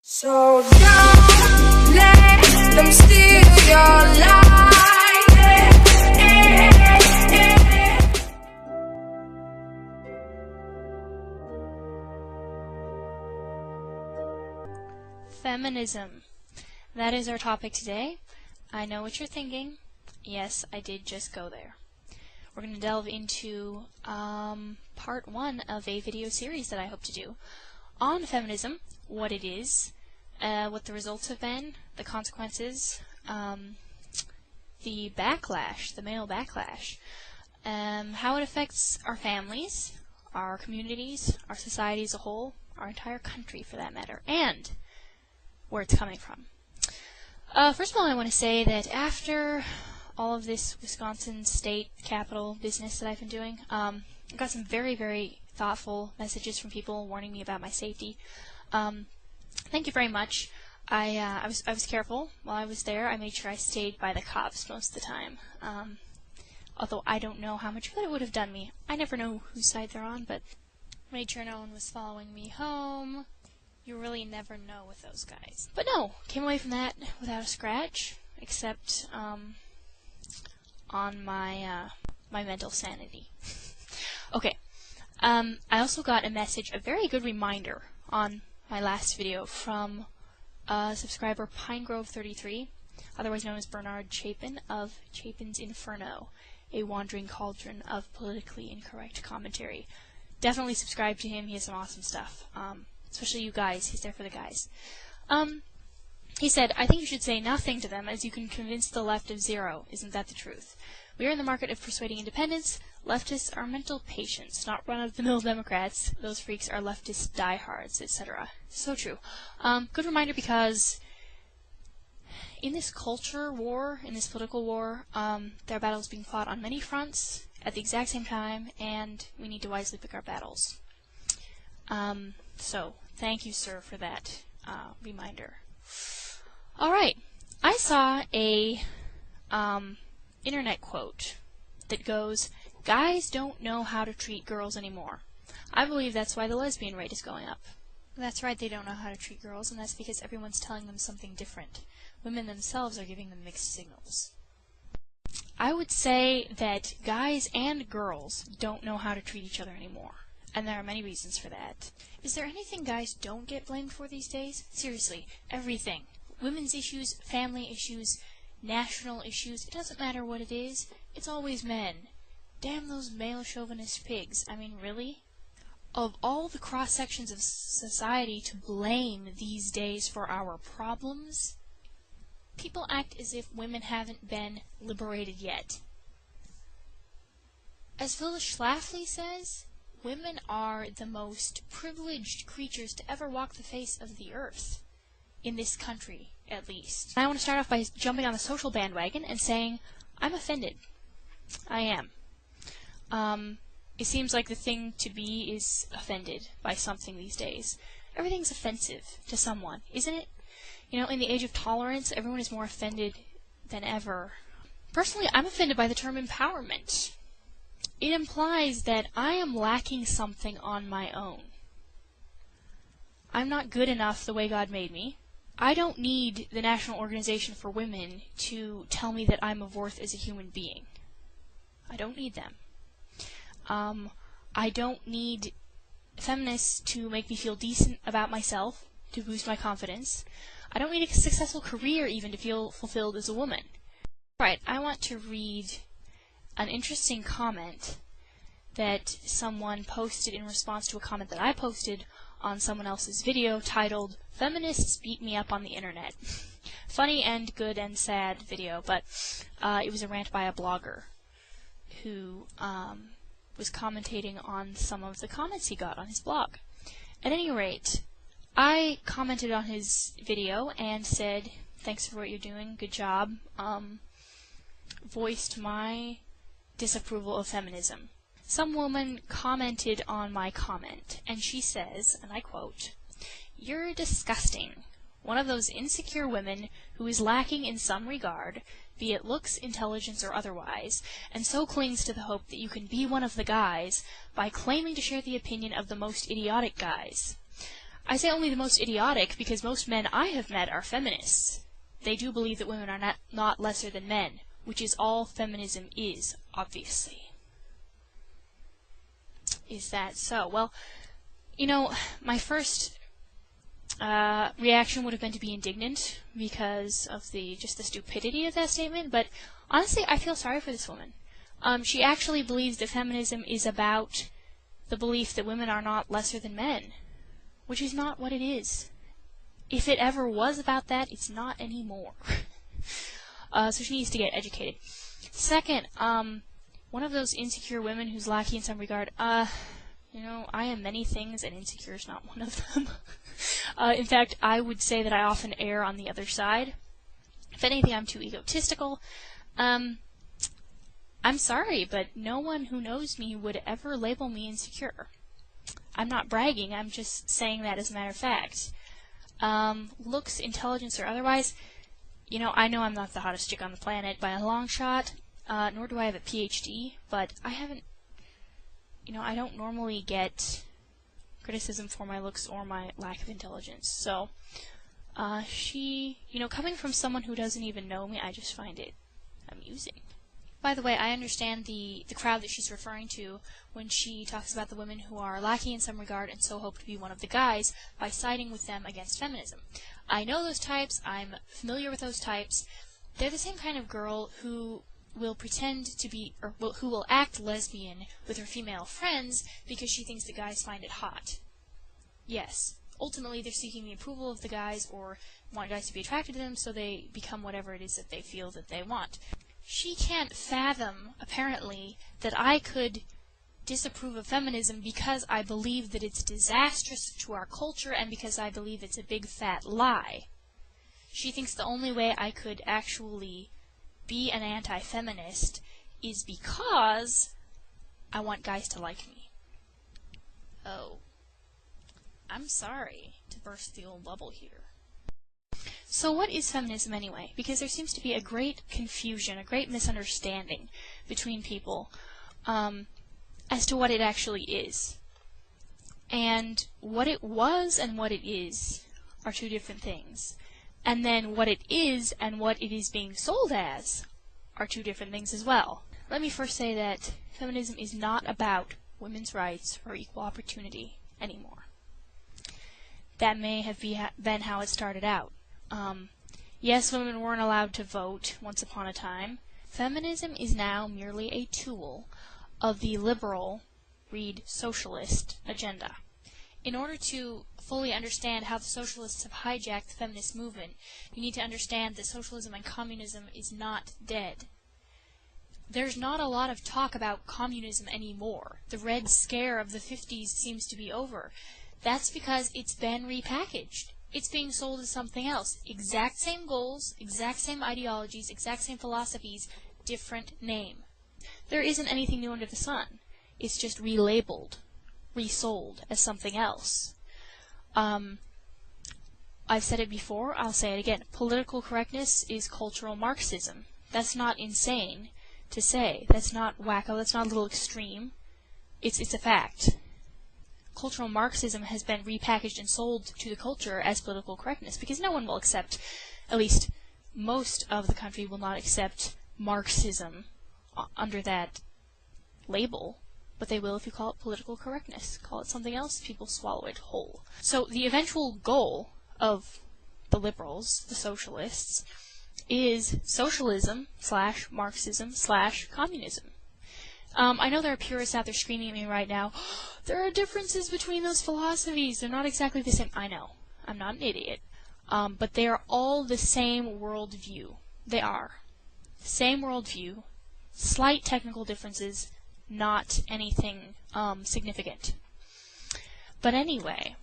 So don't let them steal your life. Feminism. That is our topic today. I know what you're thinking. Yes, I did just go there. We're going to delve into part 1 of a video series that I hope to do on feminism, what it is, what the results have been, the consequences, the backlash, the male backlash, how it affects our families, our communities, our society as a whole, our entire country for that matter, and where it's coming from. First of all, I want to say that after all of this Wisconsin state capitol business that I've been doing, I got some very, very thoughtful messages from people warning me about my safety. Thank you very much. I was careful while I was there. I made sure I stayed by the cops most of the time. Although I don't know how much good it would have done me. I never know whose side they're on, but made sure no one was following me home. You really never know with those guys. But no, came away from that without a scratch, except on my my mental sanity. Okay. I also got a message, a very good reminder on my last video from subscriber Pinegrove33, otherwise known as Bernard Chapin of Chapin's Inferno, a wandering cauldron of politically incorrect commentary. Definitely subscribe to him, he has some awesome stuff. Especially you guys, he's there for the guys. He said, I think you should say nothing to them as you can convince the left of zero. Isn't that the truth? We are in the market of persuading independents. Leftists are mental patients, not run-of-the-mill Democrats. Those freaks are leftist diehards, etc. So true. Good reminder because in this culture war, in this political war, there are battles being fought on many fronts at the exact same time, and we need to wisely pick our battles. So, thank you, sir, for that reminder. Alright, I saw a internet quote that goes, guys don't know how to treat girls anymore. I believe that's why the lesbian rate is going up. That's right, they don't know how to treat girls, and that's because everyone's telling them something different. Women themselves are giving them mixed signals. I would say that guys and girls don't know how to treat each other anymore. And there are many reasons for that. Is there anything guys don't get blamed for these days? Seriously, everything. Women's issues, family issues, national issues, it doesn't matter what it is, it's always men. Damn those male chauvinist pigs. I mean, really? Of all the cross-sections of society to blame these days for our problems, people act as if women haven't been liberated yet. As Phyllis Schlafly says, women are the most privileged creatures to ever walk the face of the earth. In this country, at least. I want to start off by jumping on the social bandwagon and saying, I'm offended. I am. It seems like the thing to be is offended by something these days. Everything's offensive to someone, isn't it? You know, in the age of tolerance, everyone is more offended than ever. Personally, I'm offended by the term empowerment. It implies that I am lacking something on my own. I'm not good enough the way God made me. I don't need the National Organization for Women to tell me that I'm of worth as a human being. I don't need them. I don't need feminists to make me feel decent about myself, to boost my confidence. I don't need a successful career even to feel fulfilled as a woman. Alright, I want to read an interesting comment that someone posted in response to a comment that I posted on someone else's video titled, Feminists Beat Me Up on the Internet. Funny and good and sad video, but it was a rant by a blogger who was commentating on some of the comments he got on his blog. At any rate, I commented on his video and said, thanks for what you're doing, good job, voiced my disapproval of feminism. Some woman commented on my comment, and she says, and I quote, "You're disgusting. One of those insecure women who is lacking in some regard, be it looks, intelligence, or otherwise, and so clings to the hope that you can be one of the guys by claiming to share the opinion of the most idiotic guys. I say only the most idiotic because most men I have met are feminists. They do believe that women are not lesser than men, which is all feminism is, obviously. Is that so? Well, you know, my first reaction would have been to be indignant because of just the stupidity of that statement, but honestly, I feel sorry for this woman. She actually believes that feminism is about the belief that women are not lesser than men, which is not what it is. If it ever was about that, it's not anymore. So she needs to get educated. Second, one of those insecure women who's lacking in some regard, you know, I am many things and insecure is not one of them. In fact, I would say that I often err on the other side. If anything, I'm too egotistical. I'm sorry, but no one who knows me would ever label me insecure. I'm not bragging, I'm just saying that as a matter of fact. Looks, intelligence, or otherwise, you know I'm not the hottest chick on the planet by a long shot, nor do I have a PhD, but I haven't, I don't normally get criticism for my looks or my lack of intelligence. So, coming from someone who doesn't even know me, I just find it amusing. By the way, I understand the crowd that she's referring to when she talks about the women who are lacking in some regard and so hope to be one of the guys by siding with them against feminism. I know those types. I'm familiar with those types. They're the same kind of girl who will pretend to be, or who will act lesbian with her female friends because she thinks the guys find it hot. Yes, ultimately they're seeking the approval of the guys or want guys to be attracted to them, so they become whatever it is that they feel that they want. She can't fathom, apparently, that I could disapprove of feminism because I believe that it's disastrous to our culture and because I believe it's a big fat lie. She thinks the only way I could actually be an anti-feminist is because I want guys to like me. Oh. I'm sorry to burst the old bubble here. So what is feminism anyway? Because there seems to be a great confusion, a great misunderstanding between people as to what it actually is. And what it was and what it is are two different things. And then what it is and what it is being sold as are two different things as well. Let me first say that feminism is not about women's rights or equal opportunity anymore. That may have been how it started out. Yes, women weren't allowed to vote once upon a time. Feminism is now merely a tool of the liberal, read socialist, agenda. In order to fully understand how the socialists have hijacked the feminist movement, you need to understand that socialism and communism is not dead. There's not a lot of talk about communism anymore. The Red Scare of the 50s seems to be over. That's because it's been repackaged. It's being sold as something else. Exact same goals, exact same ideologies, exact same philosophies, different name. There isn't anything new under the sun. It's just relabeled, resold as something else. I've said it before, I'll say it again. Political correctness is cultural Marxism. That's not insane to say. That's not wacko, that's not a little extreme. It's a fact. Cultural Marxism has been repackaged and sold to the culture as political correctness because no one will accept, at least most of the country will not accept Marxism under that label, but they will if you call it political correctness. Call it something else, people swallow it whole. So the eventual goal of the liberals, the socialists, is socialism / Marxism / communism. I know there are purists out there screaming at me right now, there are differences between those philosophies, they're not exactly the same. I know, I'm not an idiot, but they are all the same worldview. They are. Same worldview, slight technical differences, not anything significant. But anyway,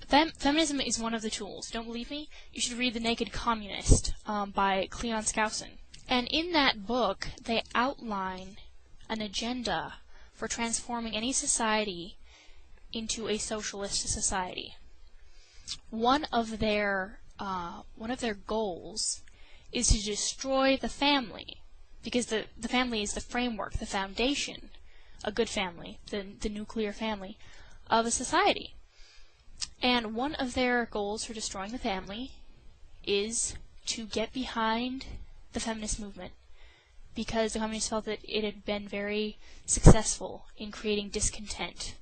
feminism is one of the tools. Don't believe me? You should read The Naked Communist by Cleon Skousen. And in that book, they outline an agenda for transforming any society into a socialist society. One of their goals is to destroy the family, because the family is the framework, the foundation, a good family, the nuclear family of a society. And one of their goals for destroying the family is to get behind the feminist movement, because the communists felt that it had been very successful in creating discontent.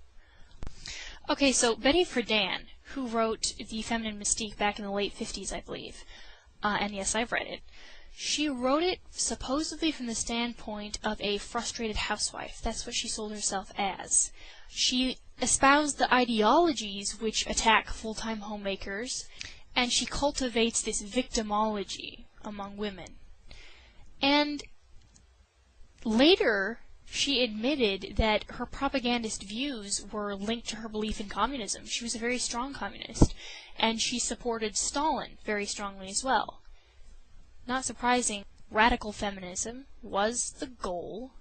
Okay, so Betty Friedan, who wrote The Feminine Mystique back in the late 50s, I believe, and yes, I've read it, she wrote it supposedly from the standpoint of a frustrated housewife. That's what she sold herself as. She espoused the ideologies which attack full-time homemakers, and she cultivates this victimology among women. And later, she admitted that her propagandist views were linked to her belief in communism. She was a very strong communist, and she supported Stalin very strongly as well. Not surprising, radical feminism was the goal,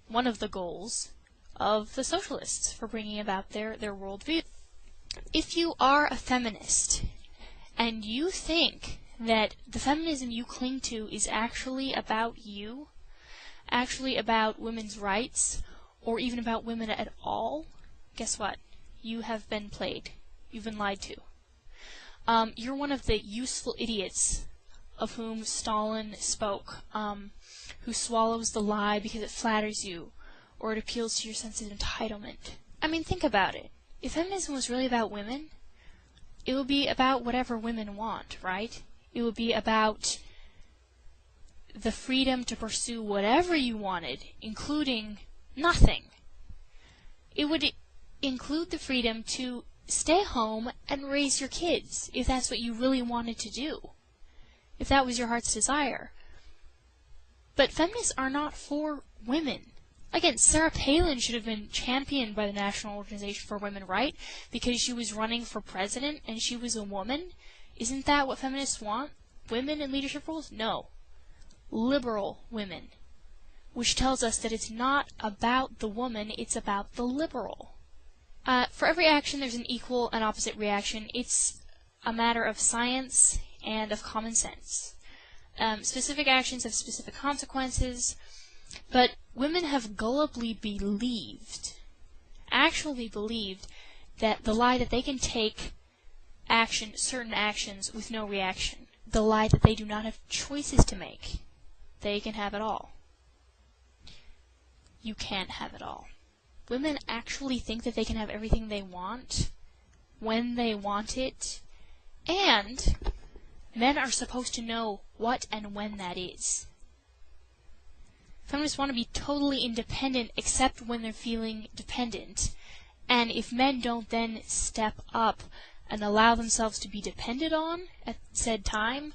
one of the goals, of the socialists for bringing about their worldview. If you are a feminist, and you think that the feminism you cling to is actually about you, actually about women's rights, or even about women at all, guess what? You have been played. You've been lied to. You're one of the useful idiots of whom Stalin spoke, who swallows the lie because it flatters you, or it appeals to your sense of entitlement. I mean, think about it. If feminism was really about women, it would be about whatever women want, right? It would be about the freedom to pursue whatever you wanted, including nothing. It would include the freedom to stay home and raise your kids, if that's what you really wanted to do, if that was your heart's desire. But feminists are not for women. Again, Sarah Palin should have been championed by the National Organization for Women, right? Because she was running for president and she was a woman. Isn't that what feminists want? Women in leadership roles? No. Liberal women. Which tells us that it's not about the woman, it's about the liberal. For every action, there's an equal and opposite reaction. It's a matter of science and of common sense. Specific actions have specific consequences, but women have gullibly believed, actually believed, that the lie that they can take certain actions with no reaction, the lie that they do not have choices to make, they can have it all. You can't have it all. Women actually think that they can have everything they want, when they want it, and men are supposed to know what and when that is. Feminists want to be totally independent except when they're feeling dependent. And if men don't then step up and allow themselves to be depended on at said time,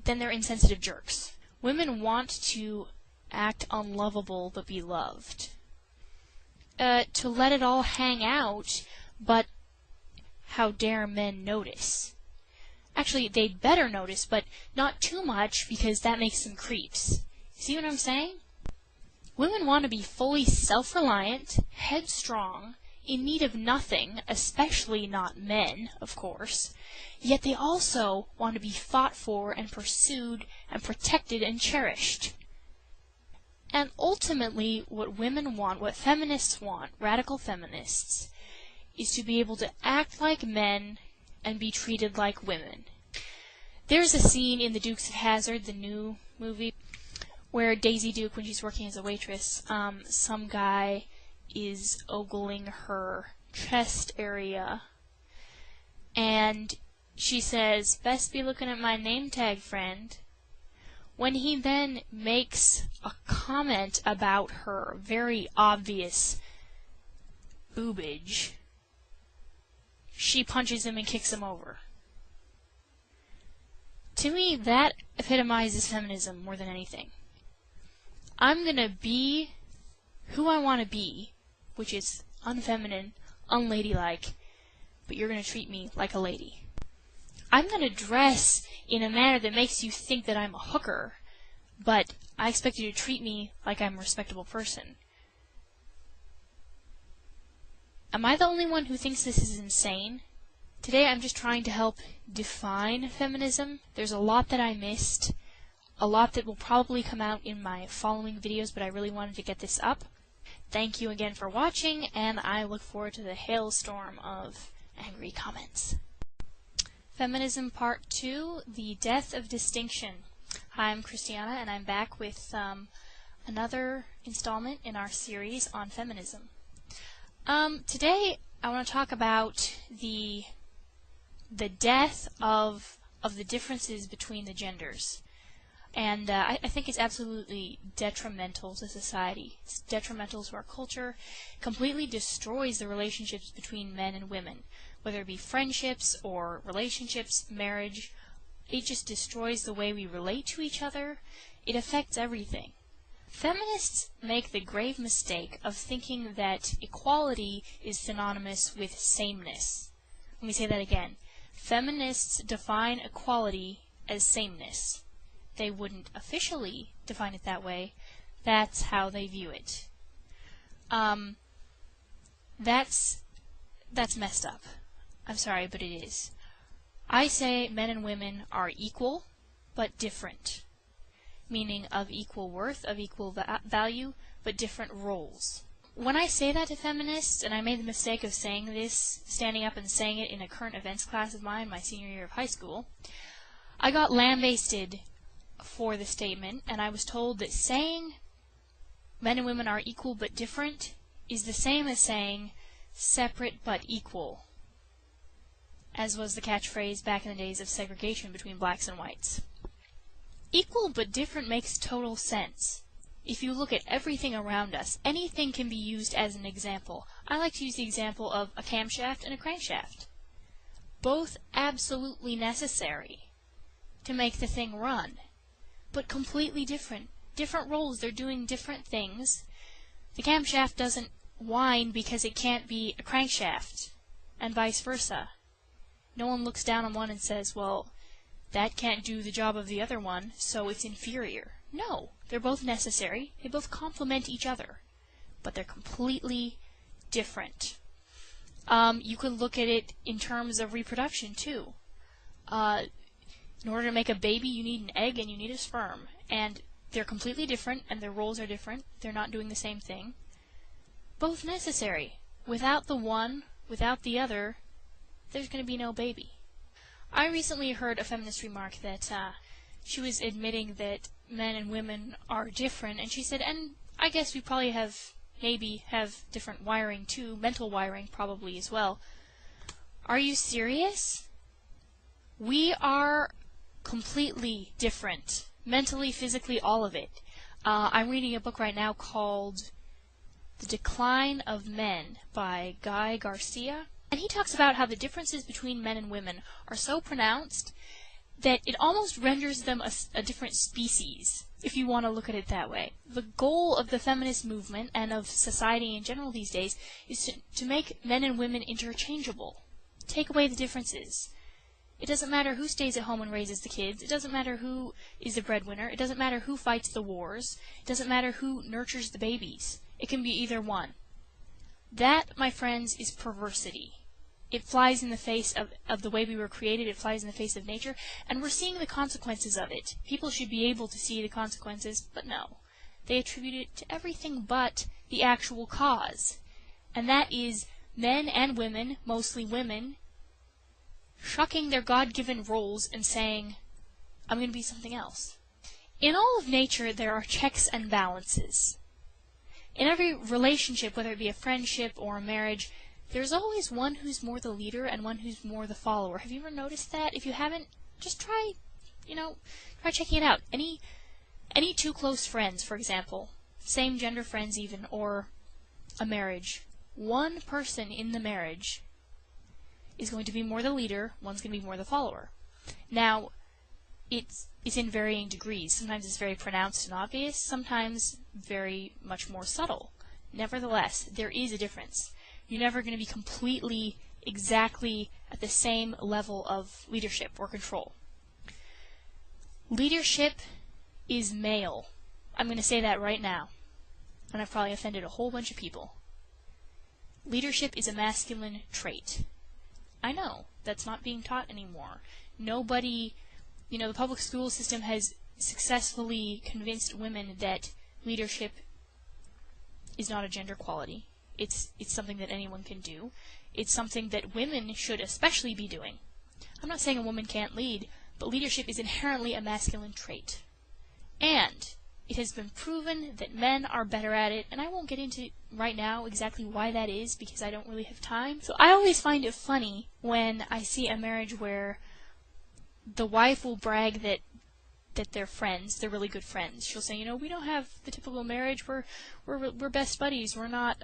then they're insensitive jerks. Women want to act unlovable but be loved. To let it all hang out, but how dare men notice? Actually, they'd better notice, but not too much, because that makes them creeps. See what I'm saying? Women want to be fully self-reliant, headstrong, in need of nothing, especially not men, of course, yet they also want to be fought for and pursued and protected and cherished. And ultimately, what women want, what feminists want, radical feminists, is to be able to act like men and be treated like women. There's a scene in The Dukes of Hazzard, the new movie, where Daisy Duke, when she's working as a waitress, some guy is ogling her chest area, and she says, "Best be looking at my name tag, friend." When he then makes a comment about her very obvious boobage, she punches him and kicks him over. To me, that epitomizes feminism more than anything. I'm gonna be who I want to be, which is unfeminine, unladylike, but you're gonna treat me like a lady. I'm gonna dress in a manner that makes you think that I'm a hooker, but I expect you to treat me like I'm a respectable person. Am I the only one who thinks this is insane? Today I'm just trying to help define feminism. There's a lot that I missed, a lot that will probably come out in my following videos, but I really wanted to get this up. Thank you again for watching, and I look forward to the hailstorm of angry comments. Feminism Part 2, The Death of Distinction. Hi, I'm Christiana, and I'm back with another installment in our series on feminism. Today, I want to talk about the death of the differences between the genders. And I think it's absolutely detrimental to society. It's detrimental to our culture. Completely destroys the relationships between men and women, whether it be friendships or relationships, marriage. It just destroys the way we relate to each other. It affects everything. Feminists make the grave mistake of thinking that equality is synonymous with sameness. Let me say that again. Feminists define equality as sameness. They wouldn't officially define it that way. That's how they view it. That's messed up. I'm sorry, but it is. I say men and women are equal, but different. Meaning of equal worth, of equal value, but different roles. When I say that to feminists, and I made the mistake of saying this, standing up and saying it in a current events class of mine, my senior year of high school, I got lambasted for the statement, and I was told that saying men and women are equal but different is the same as saying separate but equal, as was the catchphrase back in the days of segregation between blacks and whites. Equal but different makes total sense. If you look at everything around us, anything can be used as an example. I like to use the example of a camshaft and a crankshaft. Both absolutely necessary to make the thing run, but completely different. Different roles, they're doing different things. The camshaft doesn't whine because it can't be a crankshaft, and vice versa. No one looks down on one and says, well, that can't do the job of the other one, so it's inferior. No, they're both necessary. They both complement each other, but they're completely different. You can look at it in terms of reproduction, too. In order to make a baby, you need an egg and you need a sperm. And they're completely different, and their roles are different. They're not doing the same thing. Both necessary. Without the one, without the other, there's going to be no baby. I recently heard a feminist remark that she was admitting that men and women are different, and she said, and I guess we probably maybe have different wiring too, mental wiring probably as well. Are you serious? We are completely different. Mentally, physically, all of it. I'm reading a book right now called The Decline of Men by Guy Garcia. And he talks about how the differences between men and women are so pronounced that it almost renders them a different species, if you want to look at it that way. The goal of the feminist movement and of society in general these days is to make men and women interchangeable. Take away the differences. It doesn't matter who stays at home and raises the kids. It doesn't matter who is the breadwinner. It doesn't matter who fights the wars. It doesn't matter who nurtures the babies. It can be either one. That, my friends, is perversity. It flies in the face of the way we were created. It flies in the face of nature. And we're seeing the consequences of it. People should be able to see the consequences, but no. They attribute it to everything but the actual cause. And that is men and women, mostly women, shucking their God-given roles and saying, I'm going to be something else. In all of nature, there are checks and balances. In every relationship, whether it be a friendship or a marriage, there's always one who's more the leader and one who's more the follower. Have you ever noticed that? If you haven't, just try checking it out. Any two close friends, for example, same gender friends even, or a marriage, one person in the marriage is going to be more the leader, one's going to be more the follower. Now, it's in varying degrees. Sometimes it's very pronounced and obvious, sometimes very much more subtle. Nevertheless, there is a difference. You're never going to be completely, exactly at the same level of leadership or control. Leadership is male. I'm going to say that right now, and I've probably offended a whole bunch of people. Leadership is a masculine trait. I know, that's not being taught anymore. Nobody, the public school system has successfully convinced women that leadership is not a gender quality. It's something that anyone can do. It's something that women should especially be doing. I'm not saying a woman can't lead, but leadership is inherently a masculine trait. And it has been proven that men are better at it, and I won't get into right now exactly why that is because I don't really have time. So I always find it funny when I see a marriage where the wife will brag that they're friends, they're really good friends. She'll say, we don't have the typical marriage, we're best buddies, we're not,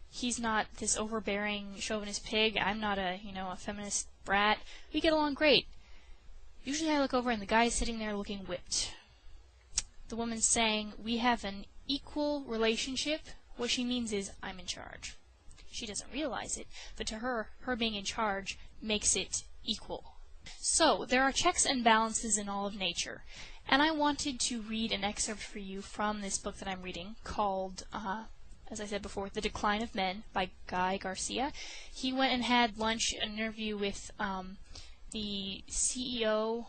he's not this overbearing chauvinist pig, I'm not a feminist brat, we get along great. Usually I look over and the guy's sitting there looking whipped. The woman's saying, we have an equal relationship. What she means is, I'm in charge. She doesn't realize it, but to her being in charge makes it equal. So, there are checks and balances in all of nature, and I wanted to read an excerpt for you from this book that I'm reading called, as I said before, The Decline of Men by Guy Garcia. He went and had lunch, an interview with the CEO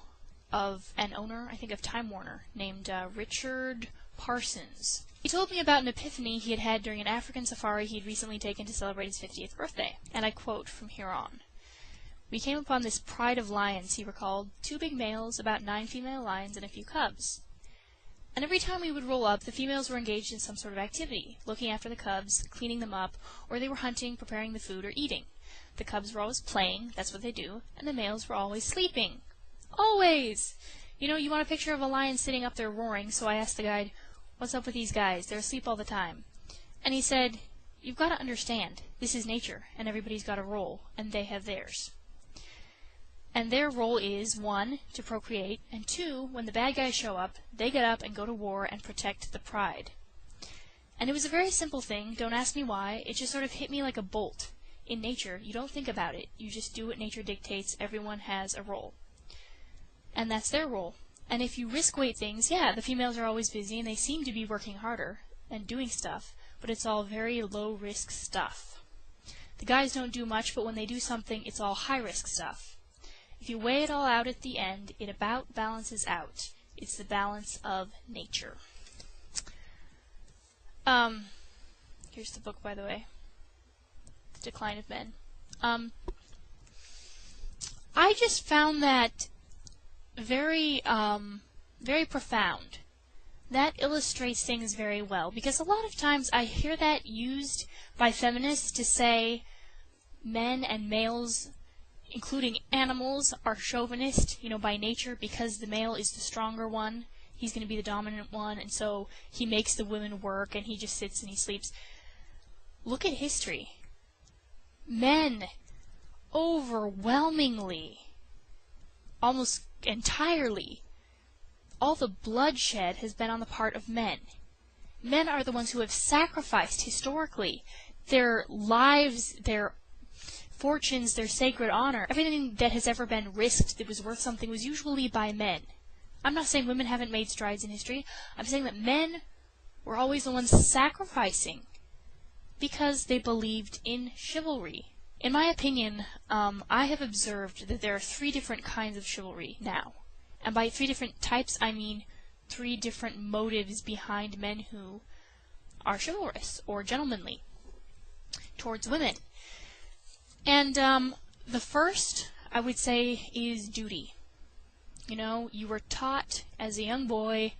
of an owner, I think of Time Warner, named Richard Parsons. He told me about an epiphany he had had during an African safari he had recently taken to celebrate his 50th birthday, and I quote from here on. We came upon this pride of lions, he recalled, 2 big males, about 9 female lions, and a few cubs. And every time we would roll up, the females were engaged in some sort of activity, looking after the cubs, cleaning them up, or they were hunting, preparing the food, or eating. The cubs were always playing, that's what they do, and the males were always sleeping. Always! You want a picture of a lion sitting up there roaring, so I asked the guide, what's up with these guys? They're asleep all the time. And he said, you've got to understand, this is nature, and everybody's got a role, and they have theirs. And their role is, 1, to procreate, and 2, when the bad guys show up, they get up and go to war and protect the pride. And it was a very simple thing, don't ask me why, it just sort of hit me like a bolt. In nature, you don't think about it, you just do what nature dictates, everyone has a role. And that's their role. And if you risk-weight things, yeah, the females are always busy and they seem to be working harder and doing stuff, but it's all very low-risk stuff. The guys don't do much, but when they do something, it's all high-risk stuff. If you weigh it all out at the end, it about balances out. It's the balance of nature. Here's the book, by the way. The Decline of Men. I just found that very profound. That illustrates things very well, because a lot of times I hear that used by feminists to say men and males, including animals, are chauvinist, by nature, because the male is the stronger one. He's going to be the dominant one, and so he makes the women work, and he just sits and he sleeps. Look at history. Men, overwhelmingly, almost entirely, all the bloodshed has been on the part of men. Men are the ones who have sacrificed, historically, their lives, their fortunes, their sacred honor. Everything that has ever been risked that was worth something was usually by men. I'm not saying women haven't made strides in history. I'm saying that men were always the ones sacrificing because they believed in chivalry. In my opinion, I have observed that there are 3 different kinds of chivalry now. And by 3 different types, I mean 3 different motives behind men who are chivalrous or gentlemanly towards women. And the first, I would say, is duty. You were taught as a young boy,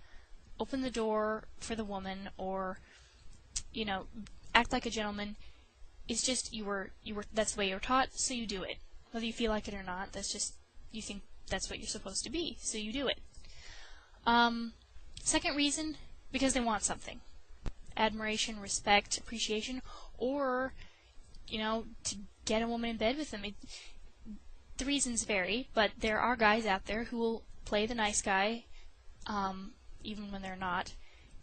open the door for the woman, or, act like a gentleman. It's just that's the way you're taught, so you do it. Whether you feel like it or not, that's just, you think that's what you're supposed to be, so you do it. Second reason, because they want something. Admiration, respect, appreciation, or, to get a woman in bed with them. The reasons vary, but there are guys out there who will play the nice guy, even when they're not,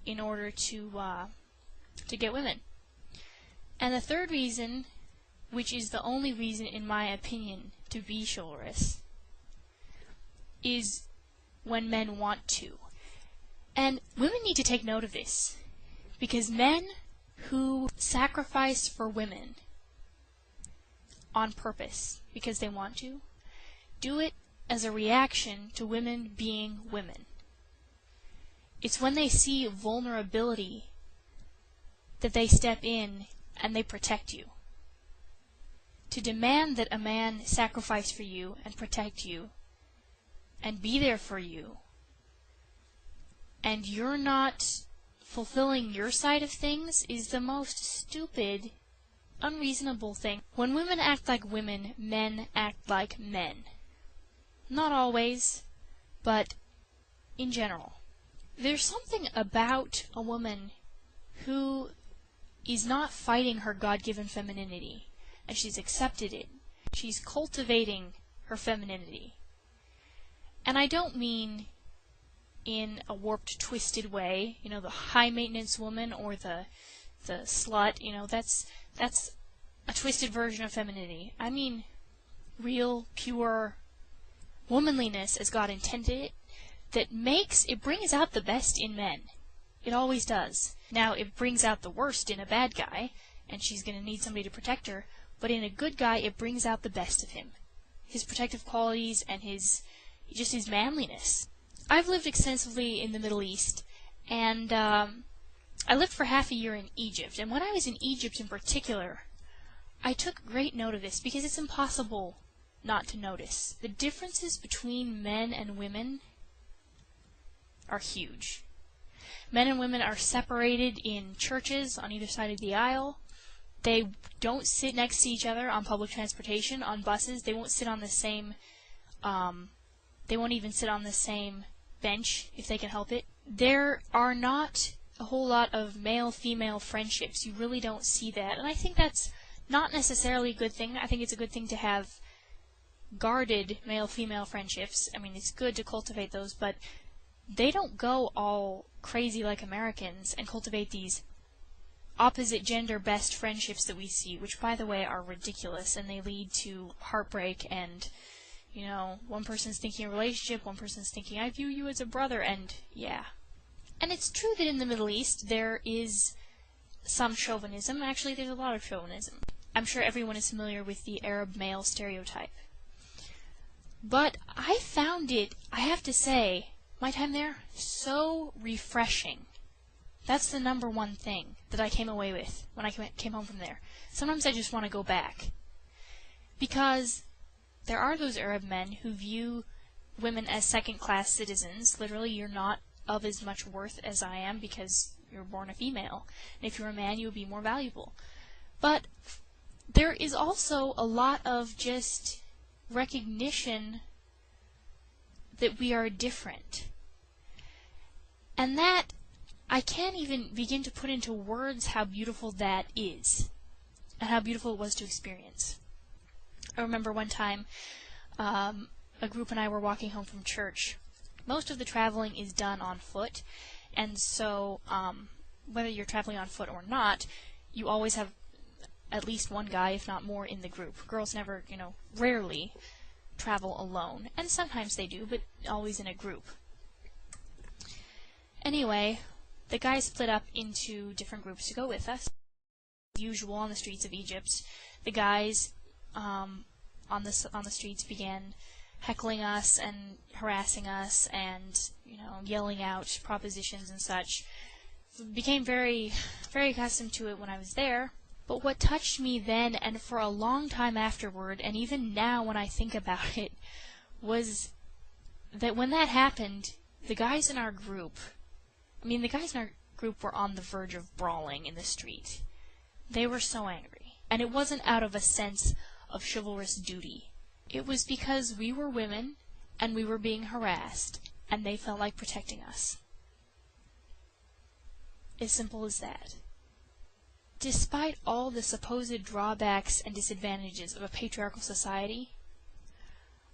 in order to get women. And the third reason, which is the only reason in my opinion to be chivalrous, is when men want to. And women need to take note of this, because men who sacrifice for women on purpose, because they want to, do it as a reaction to women being women. It's when they see vulnerability that they step in and they protect you. To demand that a man sacrifice for you and protect you and be there for you, and you're not fulfilling your side of things, is the most stupid, unreasonable thing. When women act like women, men act like men. Not always, but in general. There's something about a woman who is not fighting her God-given femininity, and she's accepted it. She's cultivating her femininity. And I don't mean in a warped, twisted way, you know, the high-maintenance woman or the slut, you know, that's a twisted version of femininity. I mean real, pure womanliness as God intended it, that brings out the best in men. It always does. Now, it brings out the worst in a bad guy, and she's going to need somebody to protect her, but in a good guy, it brings out the best of him. His protective qualities and his manliness. I've lived extensively in the Middle East, and I lived for half a year in Egypt, and when I was in Egypt in particular, I took great note of this, because it's impossible not to notice. The differences between men and women are huge. Men and women are separated in churches on either side of the aisle. They don't sit next to each other on public transportation, on buses. They won't sit on the same, they won't even sit on the same bench if they can help it. There are not a whole lot of male-female friendships. You really don't see that. And I think that's not necessarily a good thing. I think it's a good thing to have guarded male-female friendships. I mean, it's good to cultivate those, but they don't go all crazy like Americans and cultivate these opposite gender best friendships that we see, which, by the way, are ridiculous, and they lead to heartbreak and, you know, one person's thinking a relationship, one person's thinking, I view you as a brother, and yeah. And it's true that in the Middle East there is some chauvinism. Actually, there's a lot of chauvinism. I'm sure everyone is familiar with the Arab male stereotype. But I found it, I have to say, my time there, so refreshing. That's the number one thing that I came away with when I came home from there. Sometimes I just want to go back. Because there are those Arab men who view women as second-class citizens. Literally, you're not of as much worth as I am because you're born a female. And if you're a man, you would be more valuable. But there is also a lot of just recognition that we are different. And that, I can't even begin to put into words how beautiful that is, and how beautiful it was to experience. I remember one time, a group and I were walking home from church. Most of the traveling is done on foot, and so whether you're traveling on foot or not, you always have at least one guy, if not more, in the group. Girls never, rarely travel alone, and sometimes they do, but always in a group. Anyway, the guys split up into different groups to go with us. As usual on the streets of Egypt, the guys on the streets began heckling us and harassing us and, yelling out propositions and such. Became very, very accustomed to it when I was there. But what touched me then and for a long time afterward, and even now when I think about it, was that when that happened, the guys in our group were on the verge of brawling in the street. They were so angry. And it wasn't out of a sense of chivalrous duty. It was because we were women, and we were being harassed, and they felt like protecting us. As simple as that. Despite all the supposed drawbacks and disadvantages of a patriarchal society,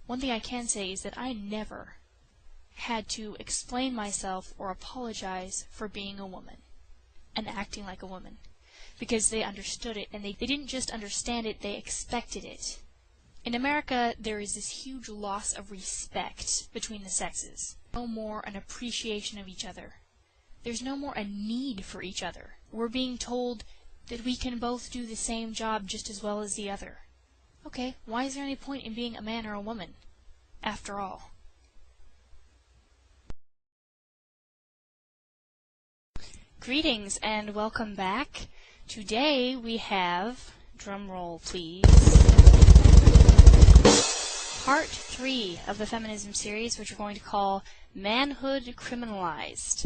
one thing I can say is that I never had to explain myself or apologize for being a woman and acting like a woman, because they understood it, and they didn't just understand it, they expected it. In America, there is this huge loss of respect between the sexes. No more an appreciation of each other. There's no more a need for each other. We're being told that we can both do the same job just as well as the other. Okay, why is there any point in being a man or a woman, after all? Greetings and welcome back Today we have, drum roll please, Part 3 of the feminism series, which we're going to call Manhood Criminalized.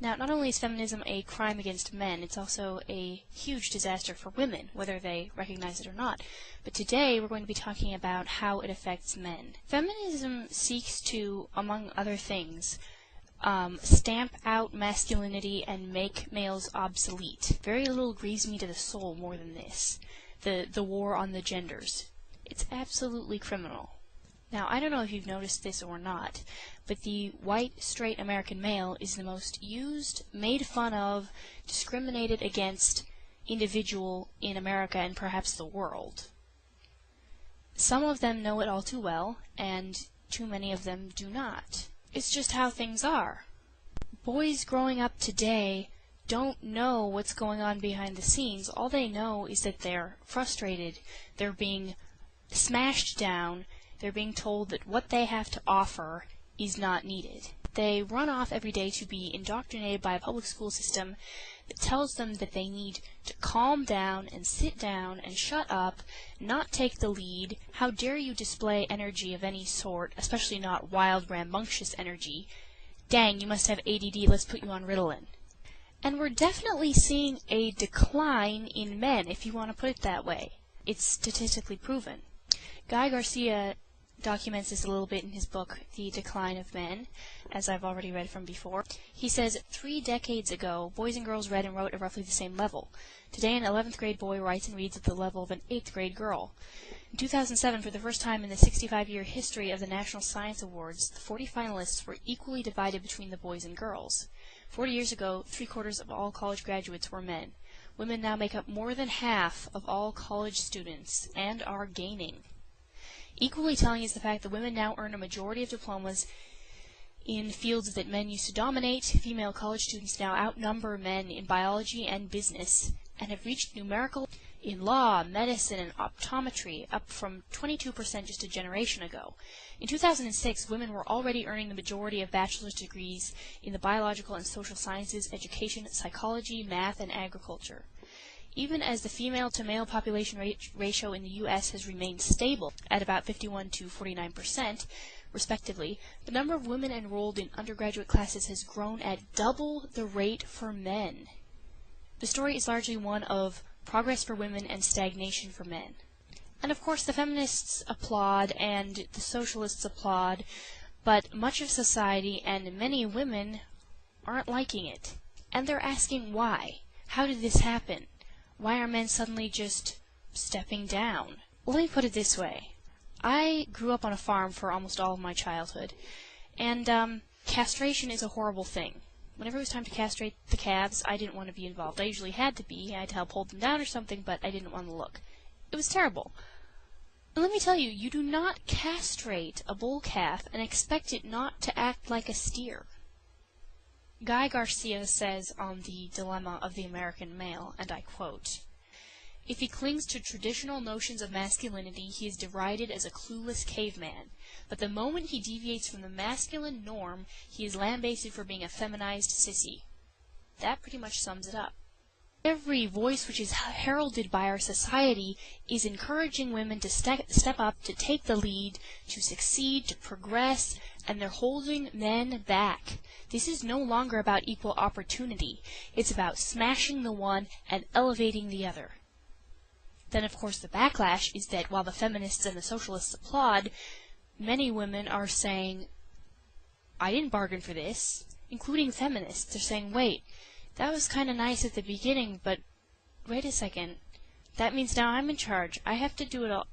Now, not only is feminism a crime against men, it's also a huge disaster for women, whether they recognize it or not. But today, we're going to be talking about how it affects men. Feminism seeks to, among other things, stamp out masculinity and make males obsolete. Very little grieves me to the soul more than this. The war on the genders. It's absolutely criminal. Now, I don't know if you've noticed this or not, but the white, straight American male is the most used, made fun of, discriminated against individual in America and perhaps the world. Some of them know it all too well, and too many of them do not. It's just how things are. Boys growing up today don't know what's going on behind the scenes. All they know is that they're frustrated, they're being smashed down, they're being told that what they have to offer is not needed. They run off every day to be indoctrinated by a public school system that tells them that they need to calm down and sit down and shut up, not take the lead. How dare you display energy of any sort, especially not wild, rambunctious energy. Dang, you must have ADD, let's put you on Ritalin. And we're definitely seeing a decline in men, if you want to put it that way. It's statistically proven. Guy Garcia documents this a little bit in his book, The Decline of Men, as I've already read from before. He says, 3 decades ago, boys and girls read and wrote at roughly the same level. Today, an 11th grade boy writes and reads at the level of an 8th grade girl. In 2007, for the first time in the 65-year history of the National Science Awards, the 40 finalists were equally divided between the boys and girls. 40 years ago, 3/4 of all college graduates were men. Women now make up more than half of all college students, and are gaining. Equally telling is the fact that women now earn a majority of diplomas in fields that men used to dominate. Female college students now outnumber men in biology and business, and have reached numerical in law, medicine, and optometry, up from 22% just a generation ago. In 2006, women were already earning the majority of bachelor's degrees in the biological and social sciences, education, psychology, math, and agriculture. Even as the female-to-male population ratio in the U.S. has remained stable at about 51 to 49%, respectively, the number of women enrolled in undergraduate classes has grown at double the rate for men. The story is largely one of progress for women and stagnation for men. And of course the feminists applaud and the socialists applaud, but much of society and many women aren't liking it. And they're asking why. How did this happen? Why are men suddenly just stepping down? Let me put it this way. I grew up on a farm for almost all of my childhood, and castration is a horrible thing. Whenever it was time to castrate the calves, I didn't want to be involved. I usually had to be. I had to help hold them down or something, but I didn't want to look. It was terrible. And let me tell you, you do not castrate a bull calf and expect it not to act like a steer. Guy Garcia says on The Dilemma of the American Male, and I quote, "If he clings to traditional notions of masculinity, he is derided as a clueless caveman. But the moment he deviates from the masculine norm, he is lambasted for being a feminized sissy." That pretty much sums it up. Every voice which is heralded by our society is encouraging women to step up, to take the lead, to succeed, to progress, and they're holding men back. This is no longer about equal opportunity. It's about smashing the one and elevating the other. Then, of course, the backlash is that while the feminists and the socialists applaud, many women are saying, I didn't bargain for this, including feminists. They're saying, wait, that was kind of nice at the beginning, but wait a second. That means now I'm in charge. I have to do it all.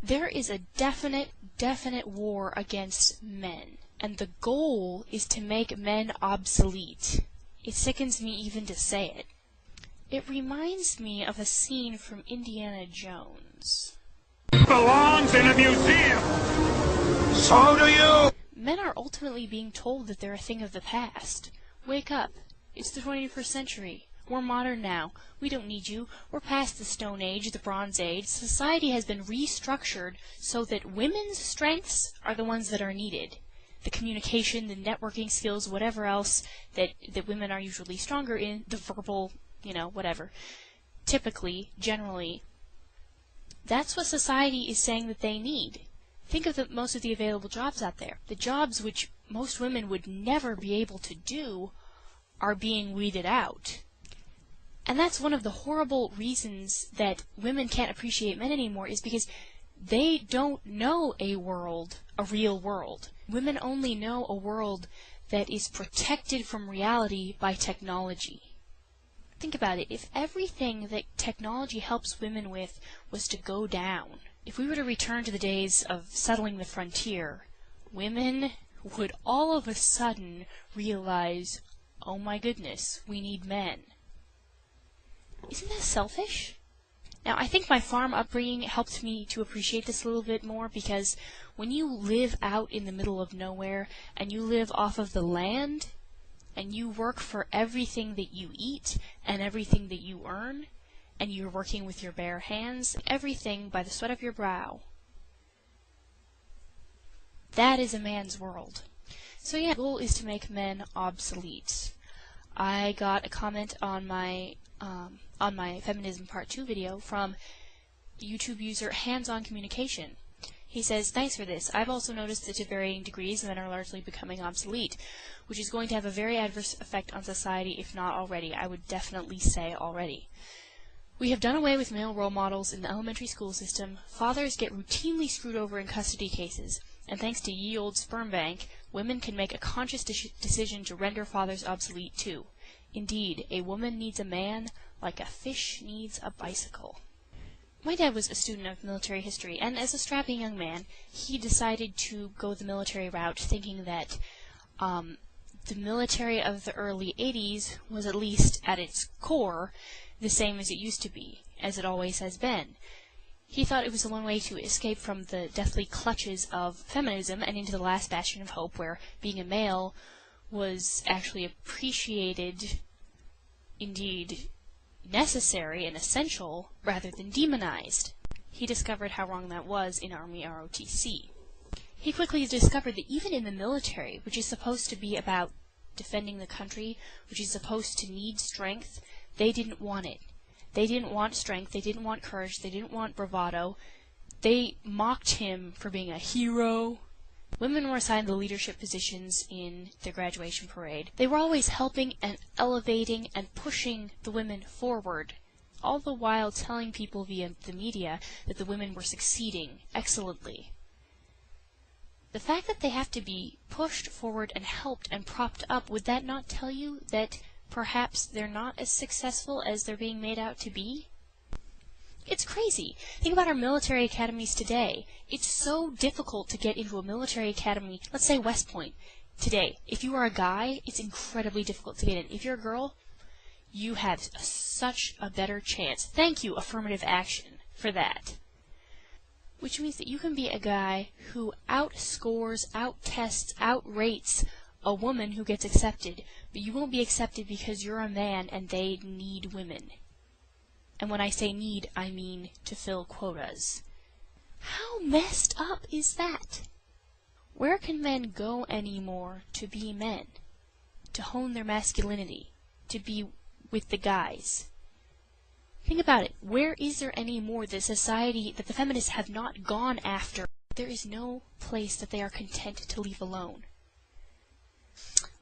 There is a definite war against men, and the goal is to make men obsolete. It sickens me even to say it. It reminds me of a scene from Indiana Jones. Belongs in a museum. So do you. Men are ultimately being told that they're a thing of the past. Wake up. It's the 21st century. We're modern now. We don't need you. We're past the Stone Age, the Bronze Age. Society has been restructured so that women's strengths are the ones that are needed. The communication, the networking skills, whatever else that women are usually stronger in, the verbal whatever. Typically, generally, that's what society is saying that they need. Think of most of the available jobs out there. The jobs which most women would never be able to do are being weeded out. And that's one of the horrible reasons that women can't appreciate men anymore, is because they don't know a real world. Women only know a world that is protected from reality by technology. Think about it. If everything that technology helps women with was to go down, if we were to return to the days of settling the frontier, women would all of a sudden realize, oh my goodness, we need men. Isn't that selfish? Now, I think my farm upbringing helped me to appreciate this a little bit more, because when you live out in the middle of nowhere and you live off of the land and you work for everything that you eat and everything that you earn, and you're working with your bare hands, everything by the sweat of your brow, that is a man's world. So yeah, the goal is to make men obsolete. I got a comment on my Feminism Part 2 video from YouTube user Hands-On Communication. He says, "Thanks for this. I've also noticed that to varying degrees men are largely becoming obsolete, which is going to have a very adverse effect on society, if not already. I would definitely say already. We have done away with male role models in the elementary school system. Fathers get routinely screwed over in custody cases, and thanks to ye old sperm bank, women can make a conscious decision to render fathers obsolete too. Indeed, a woman needs a man like a fish needs a bicycle." My dad was a student of military history, and as a strapping young man, he decided to go the military route, thinking that the military of the early 80s was, at least at its core, the same as it used to be, as it always has been. He thought it was the one way to escape from the deathly clutches of feminism and into the last bastion of hope, where being a male was actually appreciated, indeed necessary and essential, rather than demonized. He discovered how wrong that was in Army ROTC. He quickly discovered that even in the military, which is supposed to be about defending the country, which is supposed to need strength, they didn't want it. They didn't want strength, they didn't want courage, they didn't want bravado. They mocked him for being a hero. Women were assigned the leadership positions in the graduation parade. They were always helping and elevating and pushing the women forward, all the while telling people via the media that the women were succeeding excellently. The fact that they have to be pushed forward and helped and propped up, would that not tell you that perhaps they're not as successful as they're being made out to be? It's crazy. Think about our military academies today. It's so difficult to get into a military academy, let's say West Point, today. If you are a guy, it's incredibly difficult to get in. If you're a girl, you have such a better chance. Thank you, affirmative action, for that. Which means that you can be a guy who outscores, outtests, outrates a woman who gets accepted, but you won't be accepted because you're a man and they need women. And when I say need, I mean to fill quotas. How messed up is that? Where can men go anymore to be men? To hone their masculinity? To be with the guys? Think about it. Where is there any more the society that the feminists have not gone after? There is no place that they are content to leave alone.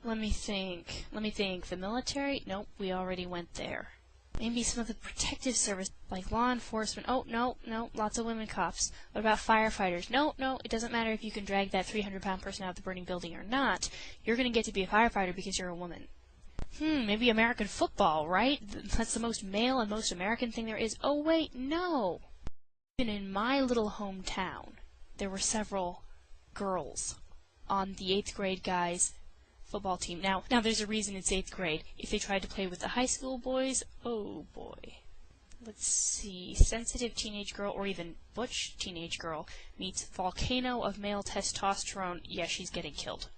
Let me think. The military? Nope, we already went there. Maybe some of the protective service, like law enforcement. Oh, no, lots of women cops. What about firefighters? No, it doesn't matter if you can drag that 300-pound person out of the burning building or not. You're going to get to be a firefighter because you're a woman. Maybe American football, right? That's the most male and most American thing there is. Oh, wait, no. Even in my little hometown, there were several girls on the 8th grade guys' football team. Now there's a reason it's 8th grade. If they tried to play with the high school boys, oh boy. Let's see. Sensitive teenage girl, or even butch teenage girl, meets volcano of male testosterone. Yeah, she's getting killed.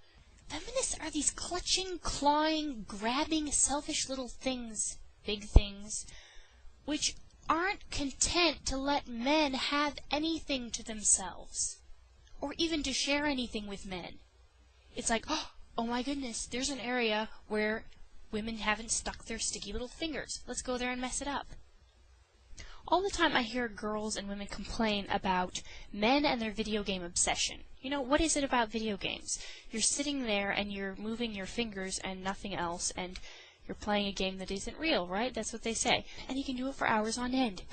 Feminists are these clutching, clawing, grabbing, selfish little things, big things, which aren't content to let men have anything to themselves, or even to share anything with men. It's like, oh my goodness, there's an area where women haven't stuck their sticky little fingers. Let's go there and mess it up. All the time I hear girls and women complain about men and their video game obsession. You know, what is it about video games? You're sitting there and you're moving your fingers and nothing else, and you're playing a game that isn't real, right? That's what they say. And you can do it for hours on end.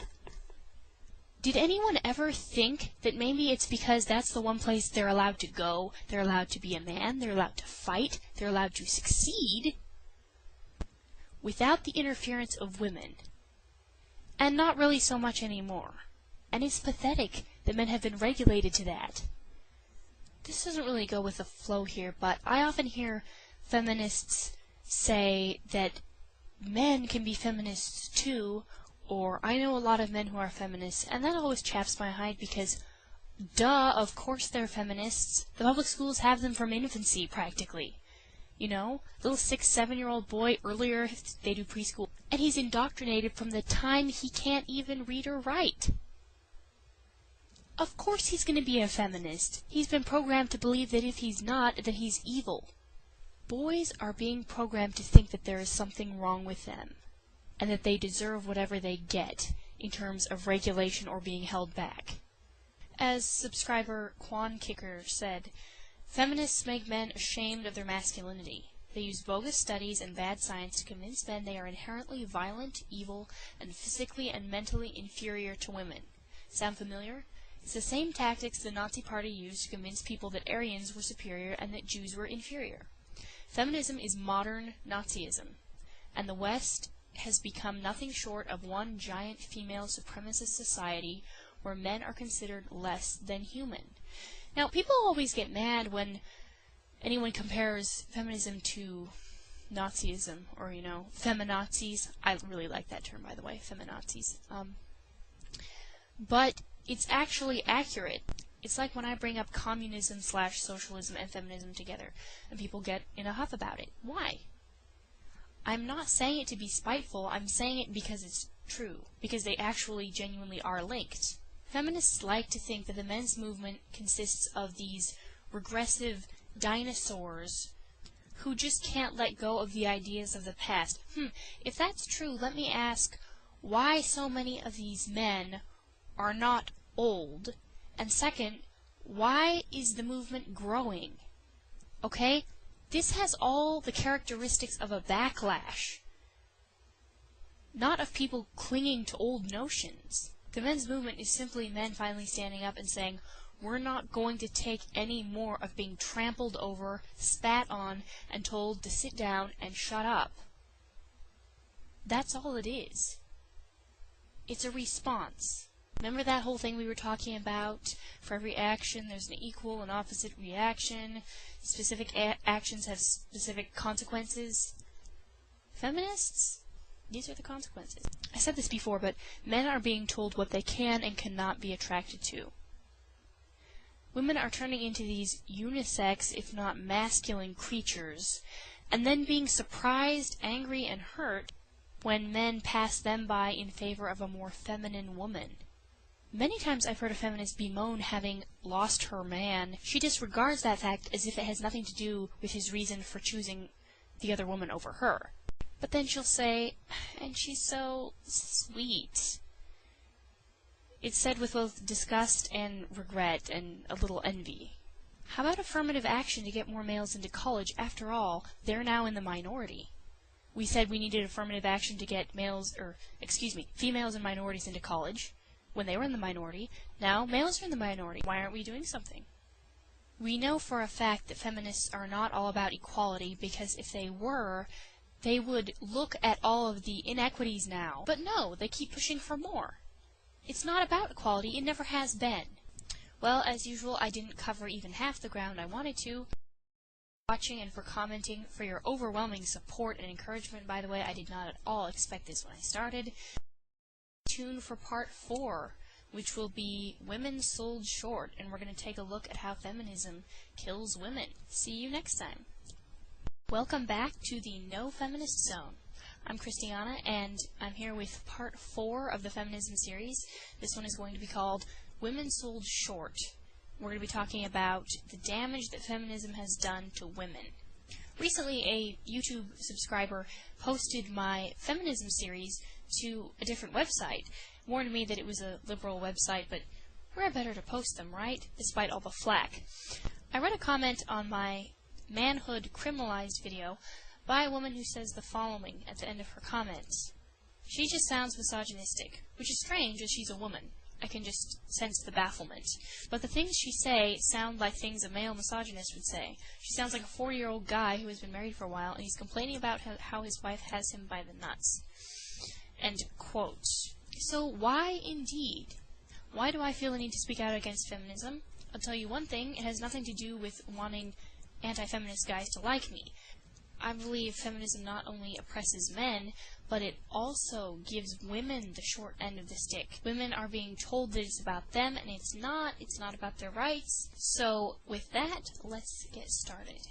Did anyone ever think that maybe it's because that's the one place they're allowed to go, they're allowed to be a man, they're allowed to fight, they're allowed to succeed, without the interference of women? And not really so much anymore. And it's pathetic that men have been regulated to that. This doesn't really go with the flow here, but I often hear feminists say that men can be feminists too, or I know a lot of men who are feminists, and that always chaps my hide because, duh, of course they're feminists. The public schools have them from infancy, practically. You know, little 6-7-year-old boy, earlier they do preschool, and he's indoctrinated from the time he can't even read or write. Of course he's going to be a feminist. He's been programmed to believe that if he's not, then he's evil. Boys are being programmed to think that there is something wrong with them, and that they deserve whatever they get in terms of regulation or being held back. As subscriber Quan Kicker said, feminists make men ashamed of their masculinity. They use bogus studies and bad science to convince men they are inherently violent, evil, and physically and mentally inferior to women. Sound familiar? It's the same tactics the Nazi Party used to convince people that Aryans were superior and that Jews were inferior. Feminism is modern Nazism, and the West has become nothing short of one giant female supremacist society where men are considered less than human. Now, people always get mad when anyone compares feminism to Nazism, or, you know, feminazis. I really like that term, by the way, feminazis. But it's actually accurate. It's like when I bring up communism/socialism and feminism together, and people get in a huff about it. Why? I'm not saying it to be spiteful, I'm saying it because it's true, because they actually genuinely are linked. Feminists like to think that the men's movement consists of these regressive dinosaurs who just can't let go of the ideas of the past. If that's true, let me ask why so many of these men are not old, and second, why is the movement growing? Okay? This has all the characteristics of a backlash, not of people clinging to old notions. The men's movement is simply men finally standing up and saying, we're not going to take any more of being trampled over, spat on, and told to sit down and shut up. That's all it is. It's a response. Remember that whole thing we were talking about? For every action, there's an equal and opposite reaction. Specific actions have specific consequences. Feminists? These are the consequences. I said this before, but men are being told what they can and cannot be attracted to. Women are turning into these unisex, if not masculine creatures, and then being surprised, angry, and hurt when men pass them by in favor of a more feminine woman. Many times I've heard a feminist bemoan having lost her man. She disregards that fact as if it has nothing to do with his reason for choosing the other woman over her. But then she'll say, and she's so sweet. It's said with both disgust and regret and a little envy. How about affirmative action to get more males into college? After all, they're now in the minority. We said we needed affirmative action to get females and minorities into college when they were in the minority. Now males are in the minority. Why aren't we doing something? We know for a fact that feminists are not all about equality, because if they were, they would look at all of the inequities now. But no, they keep pushing for more. It's not about equality. It never has been. Well, as usual, I didn't cover even half the ground I wanted to. Watching and for commenting, for your overwhelming support and encouragement. By the way, I did not at all expect this when I started. Tune for part 4, which will be Women Sold Short, and we're going to take a look at how feminism kills women. See you next time. Welcome back to the No Feminist Zone. I'm Christiana, and I'm here with part 4 of the feminism series. This one is going to be called Women Sold Short. We're going to be talking about the damage that feminism has done to women. Recently, a YouTube subscriber posted my feminism series to a different website, warned me that it was a liberal website, but we're better to post them, right? Despite all the flack. I read a comment on my manhood criminalized video by a woman who says the following at the end of her comments. She just sounds misogynistic, which is strange as she's a woman. I can just sense the bafflement. But the things she say sound like things a male misogynist would say. She sounds like a 40-year-old guy who has been married for a while, and he's complaining about how his wife has him by the nuts. End quote. So why indeed? Why do I feel the need to speak out against feminism? I'll tell you one thing, it has nothing to do with wanting anti-feminist guys to like me. I believe feminism not only oppresses men, but it also gives women the short end of the stick. Women are being told that it's about them, and it's not about their rights. So, with that, let's get started.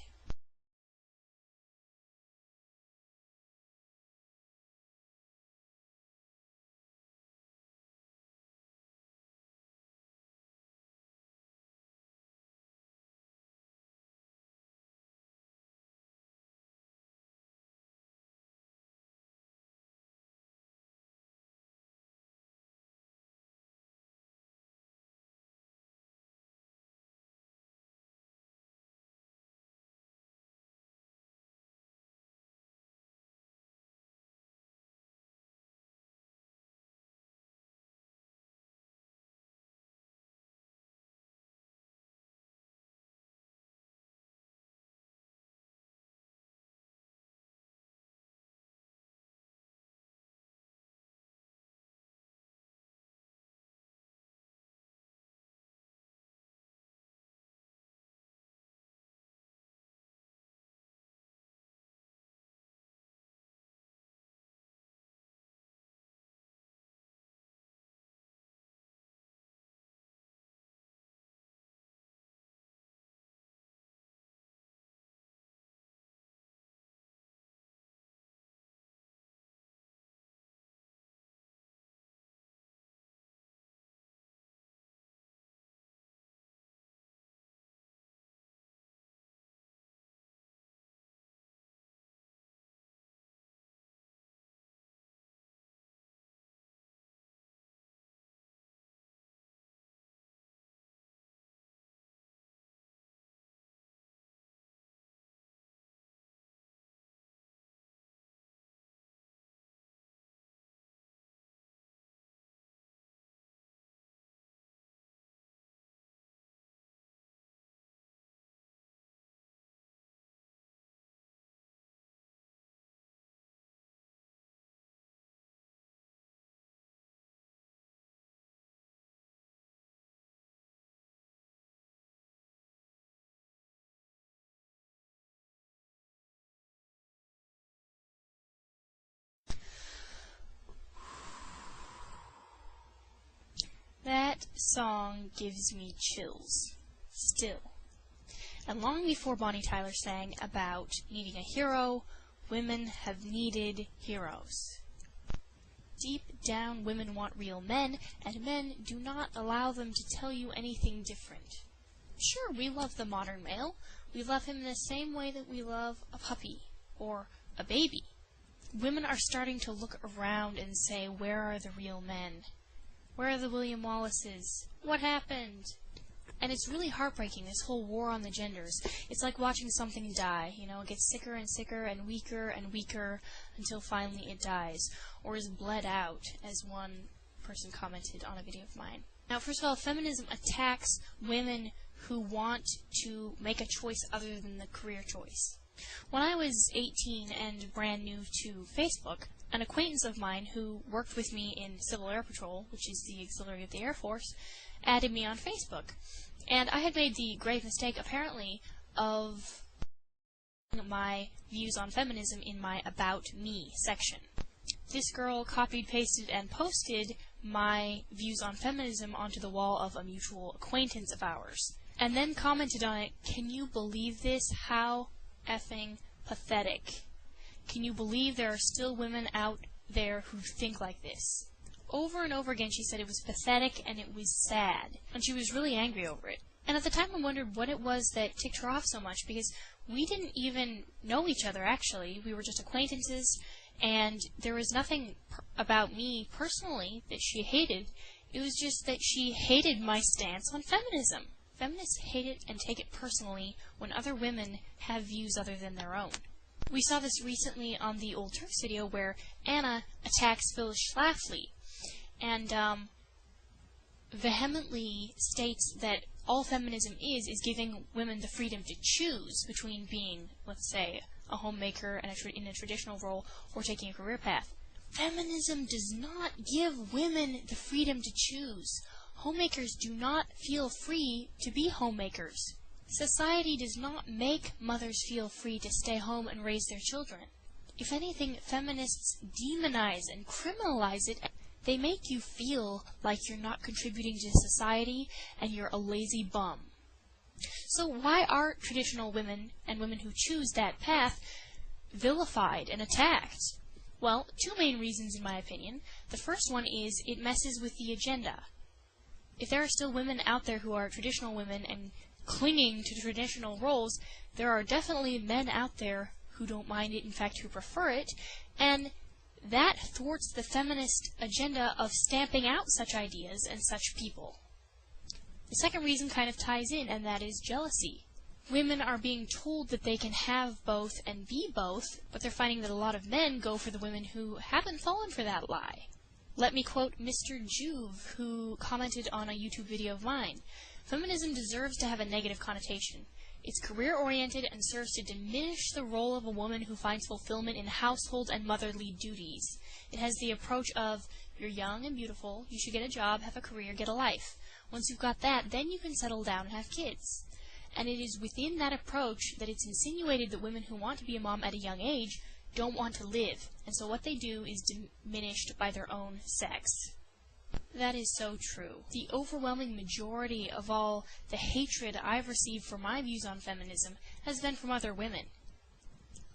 That song gives me chills. Still. And long before Bonnie Tyler sang about needing a hero, women have needed heroes. Deep down, women want real men, and men do not allow them to tell you anything different. Sure, we love the modern male. We love him in the same way that we love a puppy or a baby. Women are starting to look around and say, where are the real men? Where are the William Wallaces? What happened? And it's really heartbreaking, this whole war on the genders. It's like watching something die, you know, it gets sicker and sicker and weaker until finally it dies, or is bled out, as one person commented on a video of mine. Now, first of all, feminism attacks women who want to make a choice other than the career choice. When I was 18 and brand new to Facebook, an acquaintance of mine who worked with me in Civil Air Patrol, which is the auxiliary of the Air Force, added me on Facebook. And I had made the grave mistake, apparently, of my views on feminism in my About Me section. This girl copied, pasted, and posted my views on feminism onto the wall of a mutual acquaintance of ours, and then commented on it, "Can you believe this? How effing pathetic. Can you believe there are still women out there who think like this?" Over and over again she said it was pathetic and it was sad, and she was really angry over it. And at the time I wondered what it was that ticked her off so much, because we didn't even know each other, actually. We were just acquaintances, and there was nothing about me personally that she hated. It was just that she hated my stance on feminism. Feminists hate it and take it personally when other women have views other than their own. We saw this recently on the Old Turks video where Anna attacks Phyllis Schlafly and vehemently states that all feminism is giving women the freedom to choose between being, let's say, a homemaker and in a traditional role or taking a career path. Feminism does not give women the freedom to choose. Homemakers do not feel free to be homemakers. Society does not make mothers feel free to stay home and raise their children. If anything, feminists demonize and criminalize it. They make you feel like you're not contributing to society and you're a lazy bum. So why are traditional women and women who choose that path vilified and attacked? Well, two main reasons in my opinion. The first one is it messes with the agenda. If there are still women out there who are traditional women and clinging to traditional roles, there are definitely men out there who don't mind it, in fact, who prefer it, and that thwarts the feminist agenda of stamping out such ideas and such people. The second reason kind of ties in, and that is jealousy. Women are being told that they can have both and be both, but they're finding that a lot of men go for the women who haven't fallen for that lie. Let me quote Mr. Juve, who commented on a YouTube video of mine. Feminism deserves to have a negative connotation. It's career-oriented and serves to diminish the role of a woman who finds fulfillment in household and motherly duties. It has the approach of, you're young and beautiful, you should get a job, have a career, get a life. Once you've got that, then you can settle down and have kids. And it is within that approach that it's insinuated that women who want to be a mom at a young age don't want to live, and so what they do is diminished by their own sex. That is so true. The overwhelming majority of all the hatred I've received for my views on feminism has been from other women.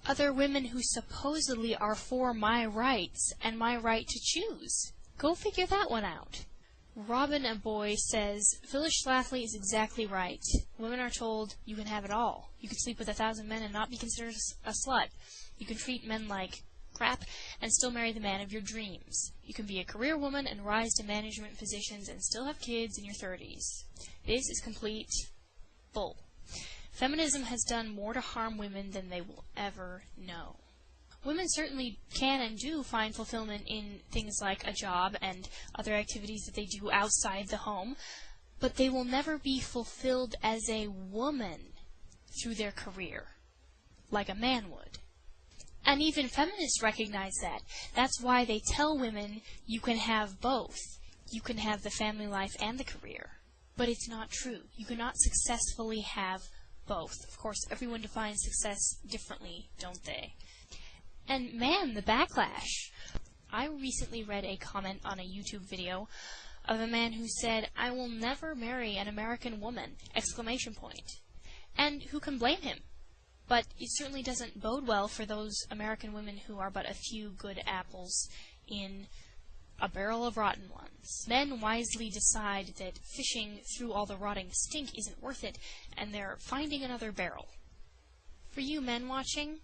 Other women who supposedly are for my rights and my right to choose. Go figure that one out. Robin a Boy says, Phyllis Schlafly is exactly right. Women are told you can have it all. You can sleep with 1,000 men and not be considered a slut. You can treat men like crap and still marry the man of your dreams. You can be a career woman and rise to management positions and still have kids in your 30s. This is complete bull. Feminism has done more to harm women than they will ever know. Women certainly can and do find fulfillment in things like a job and other activities that they do outside the home, but they will never be fulfilled as a woman through their career, like a man would. And even feminists recognize that. That's why they tell women you can have both. You can have the family life and the career. But it's not true. You cannot successfully have both. Of course, everyone defines success differently, don't they? And man, the backlash. I recently read a comment on a YouTube video of a man who said, "I will never marry an American woman!" ! And who can blame him? But it certainly doesn't bode well for those American women who are but a few good apples in a barrel of rotten ones. Men wisely decide that fishing through all the rotting stink isn't worth it, and they're finding another barrel. For you men watching,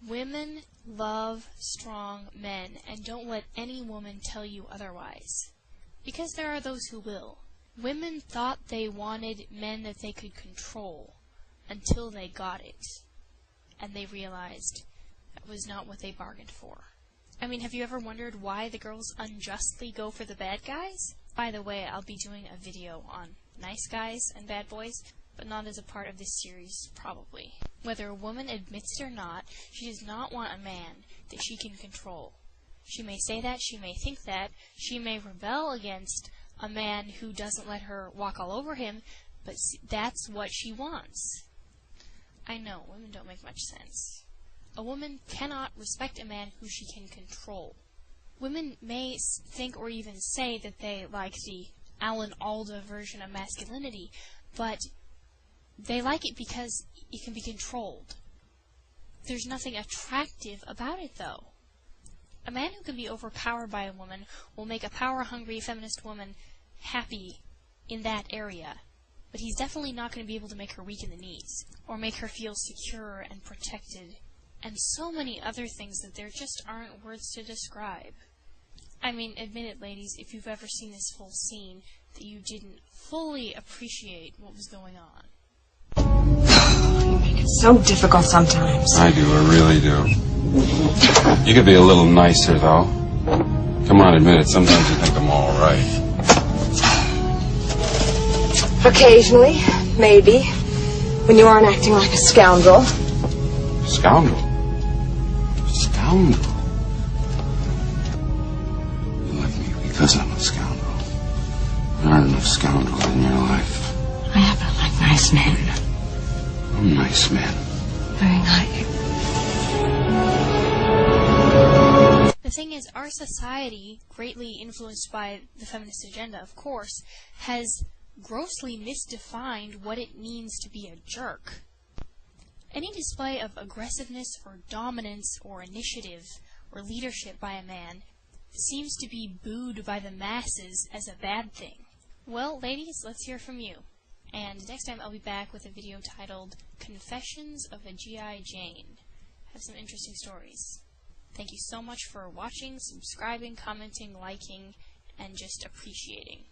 women love strong men, and don't let any woman tell you otherwise. Because there are those who will. Women thought they wanted men that they could control until they got it. And they realized that was not what they bargained for. I mean, have you ever wondered why the girls unjustly go for the bad guys? By the way, I'll be doing a video on nice guys and bad boys, but not as a part of this series, probably. Whether a woman admits it or not, she does not want a man that she can control. She may say that, she may think that, she may rebel against a man who doesn't let her walk all over him, but that's what she wants. I know, women don't make much sense. A woman cannot respect a man who she can control. Women may think or even say that they like the Alan Alda version of masculinity, but they like it because it can be controlled. There's nothing attractive about it, though. A man who can be overpowered by a woman will make a power-hungry feminist woman happy in that area. but he's definitely not going to be able to make her weak in the knees, or make her feel secure and protected, and so many other things that there just aren't words to describe. I mean, admit it, ladies, if you've ever seen this full scene, that you didn't fully appreciate what was going on. You make it so difficult sometimes. I do, I really do. You could be a little nicer, though. Come on, admit it, sometimes you think I'm all right. Occasionally, maybe. When you aren't acting like a scoundrel. Scoundrel? Scoundrel? You like me because I'm a scoundrel. There aren't enough scoundrels in your life. I happen to like nice men. I'm a nice man. Very nice. The thing is, our society, greatly influenced by the feminist agenda, of course, has grossly misdefined what it means to be a jerk. Any display of aggressiveness or dominance or initiative or leadership by a man seems to be booed by the masses as a bad thing. Well, ladies, let's hear from you. And next time I'll be back with a video titled Confessions of a G.I. Jane. Have some interesting stories. Thank you so much for watching, subscribing, commenting, liking, and just appreciating.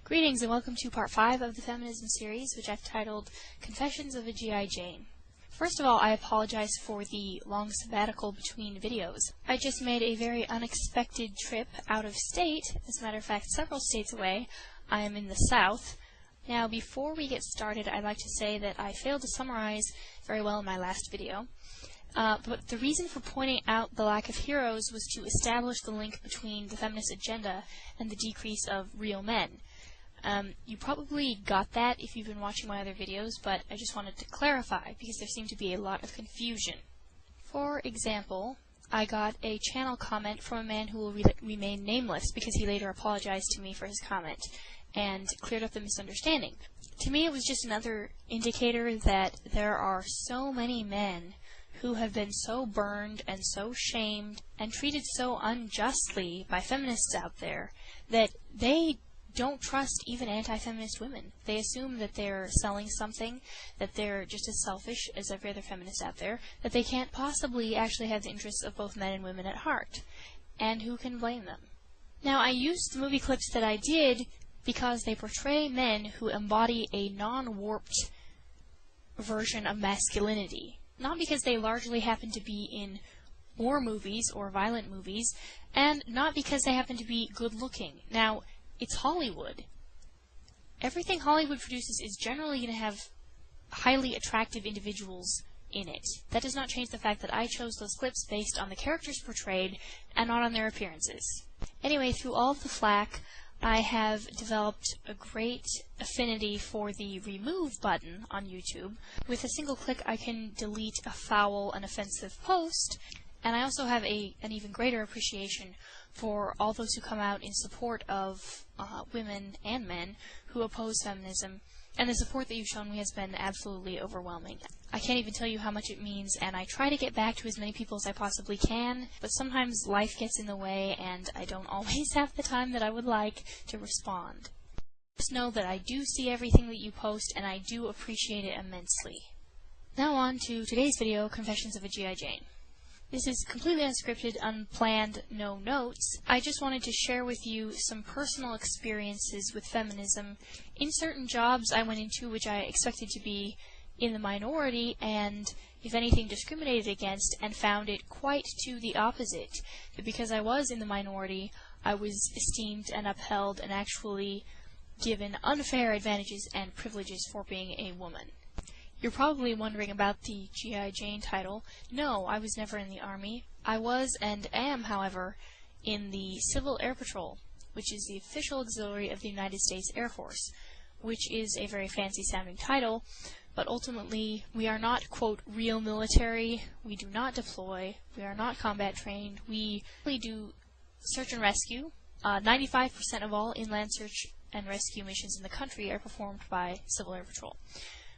Greetings and welcome to part 5 of the Feminism series, which I've titled Confessions of a G.I. Jane. First of all, I apologize for the long sabbatical between videos. I just made a very unexpected trip out of state, as a matter of fact, several states away. I am in the South. Now, before we get started, I'd like to say that I failed to summarize very well in my last video. But the reason for pointing out the lack of heroes was to establish the link between the feminist agenda and the decrease of real men. You probably got that if you've been watching my other videos, but I just wanted to clarify because there seemed to be a lot of confusion. For example, I got a channel comment from a man who will remain nameless because he later apologized to me for his comment and cleared up the misunderstanding. To me, it was just another indicator that there are so many men who have been so burned and so shamed and treated so unjustly by feminists out there that they don't trust even anti-feminist women. They assume that they're selling something, that they're just as selfish as every other feminist out there, that they can't possibly actually have the interests of both men and women at heart. And who can blame them? Now, I used the movie clips that I did because they portray men who embody a non-warped version of masculinity. Not because they largely happen to be in war movies or violent movies, and not because they happen to be good-looking. Now, it's Hollywood. Everything Hollywood produces is generally going to have highly attractive individuals in it. That does not change the fact that I chose those clips based on the characters portrayed and not on their appearances. Anyway, through all of the flack, I have developed a great affinity for the remove button on YouTube. With a single click, I can delete a foul and offensive post, and I also have an even greater appreciation for all those who come out in support of women and men who oppose feminism, and the support that you've shown me has been absolutely overwhelming. I can't even tell you how much it means, and I try to get back to as many people as I possibly can, but sometimes life gets in the way, and I don't always have the time that I would like to respond. Just know that I do see everything that you post, and I do appreciate it immensely. Now on to today's video, Confessions of a G.I. Jane. This is completely unscripted, unplanned, no notes. I just wanted to share with you some personal experiences with feminism in certain jobs I went into which I expected to be in the minority and, if anything, discriminated against, and found it quite to the opposite. That because I was in the minority, I was esteemed and upheld and actually given unfair advantages and privileges for being a woman. You're probably wondering about the G.I. Jane title. No, I was never in the Army. I was and am, however, in the Civil Air Patrol, which is the official auxiliary of the United States Air Force, which is a very fancy-sounding title, but ultimately we are not, quote, real military. We do not deploy. We are not combat trained. We really do search and rescue. 95% of all inland search and rescue missions in the country are performed by Civil Air Patrol.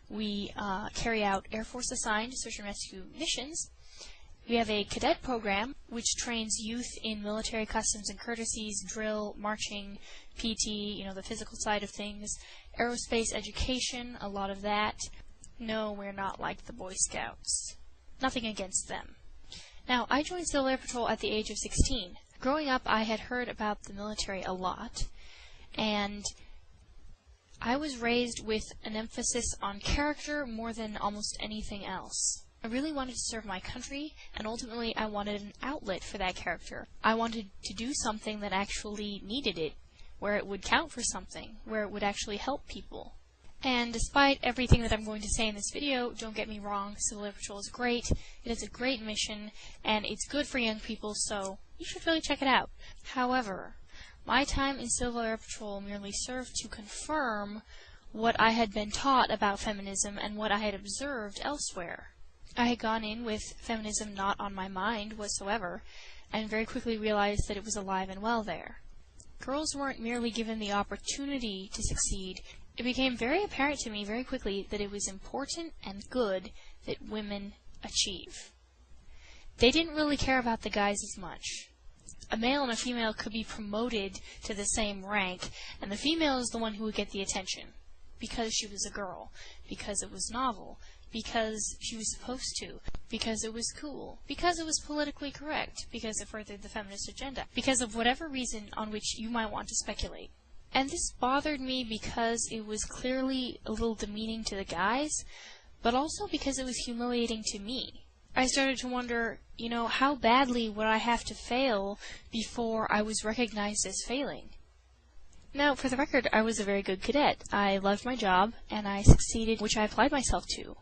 We carry out Air Force assigned search and rescue missions. We have a cadet program which trains youth in military customs and courtesies, drill, marching, PT, the physical side of things, Aerospace education, a lot of that. No, we're not like the Boy Scouts. Nothing against them. Now, I joined Civil Air Patrol at the age of 16. Growing up, I had heard about the military a lot, and I was raised with an emphasis on character more than almost anything else. I really wanted to serve my country, and ultimately I wanted an outlet for that character. I wanted to do something that actually needed it, where it would count for something, where it would actually help people. And despite everything that I'm going to say in this video, don't get me wrong, Civil Air Patrol is great, it is a great mission, and it's good for young people, so you should really check it out. However, my time in Civil Air Patrol merely served to confirm what I had been taught about feminism and what I had observed elsewhere. I had gone in with feminism not on my mind whatsoever, and very quickly realized that it was alive and well there. Girls weren't merely given the opportunity to succeed. It became very apparent to me very quickly that it was important and good that women achieve. They didn't really care about the guys as much. A male and a female could be promoted to the same rank, and the female is the one who would get the attention, because she was a girl, because it was novel, because she was supposed to, because it was cool, because it was politically correct, because it furthered the feminist agenda, because of whatever reason on which you might want to speculate. And this bothered me because it was clearly a little demeaning to the guys, but also because it was humiliating to me. I started to wonder, how badly would I have to fail before I was recognized as failing? Now, for the record, I was a very good cadet. I loved my job, and I succeeded, which I applied myself to.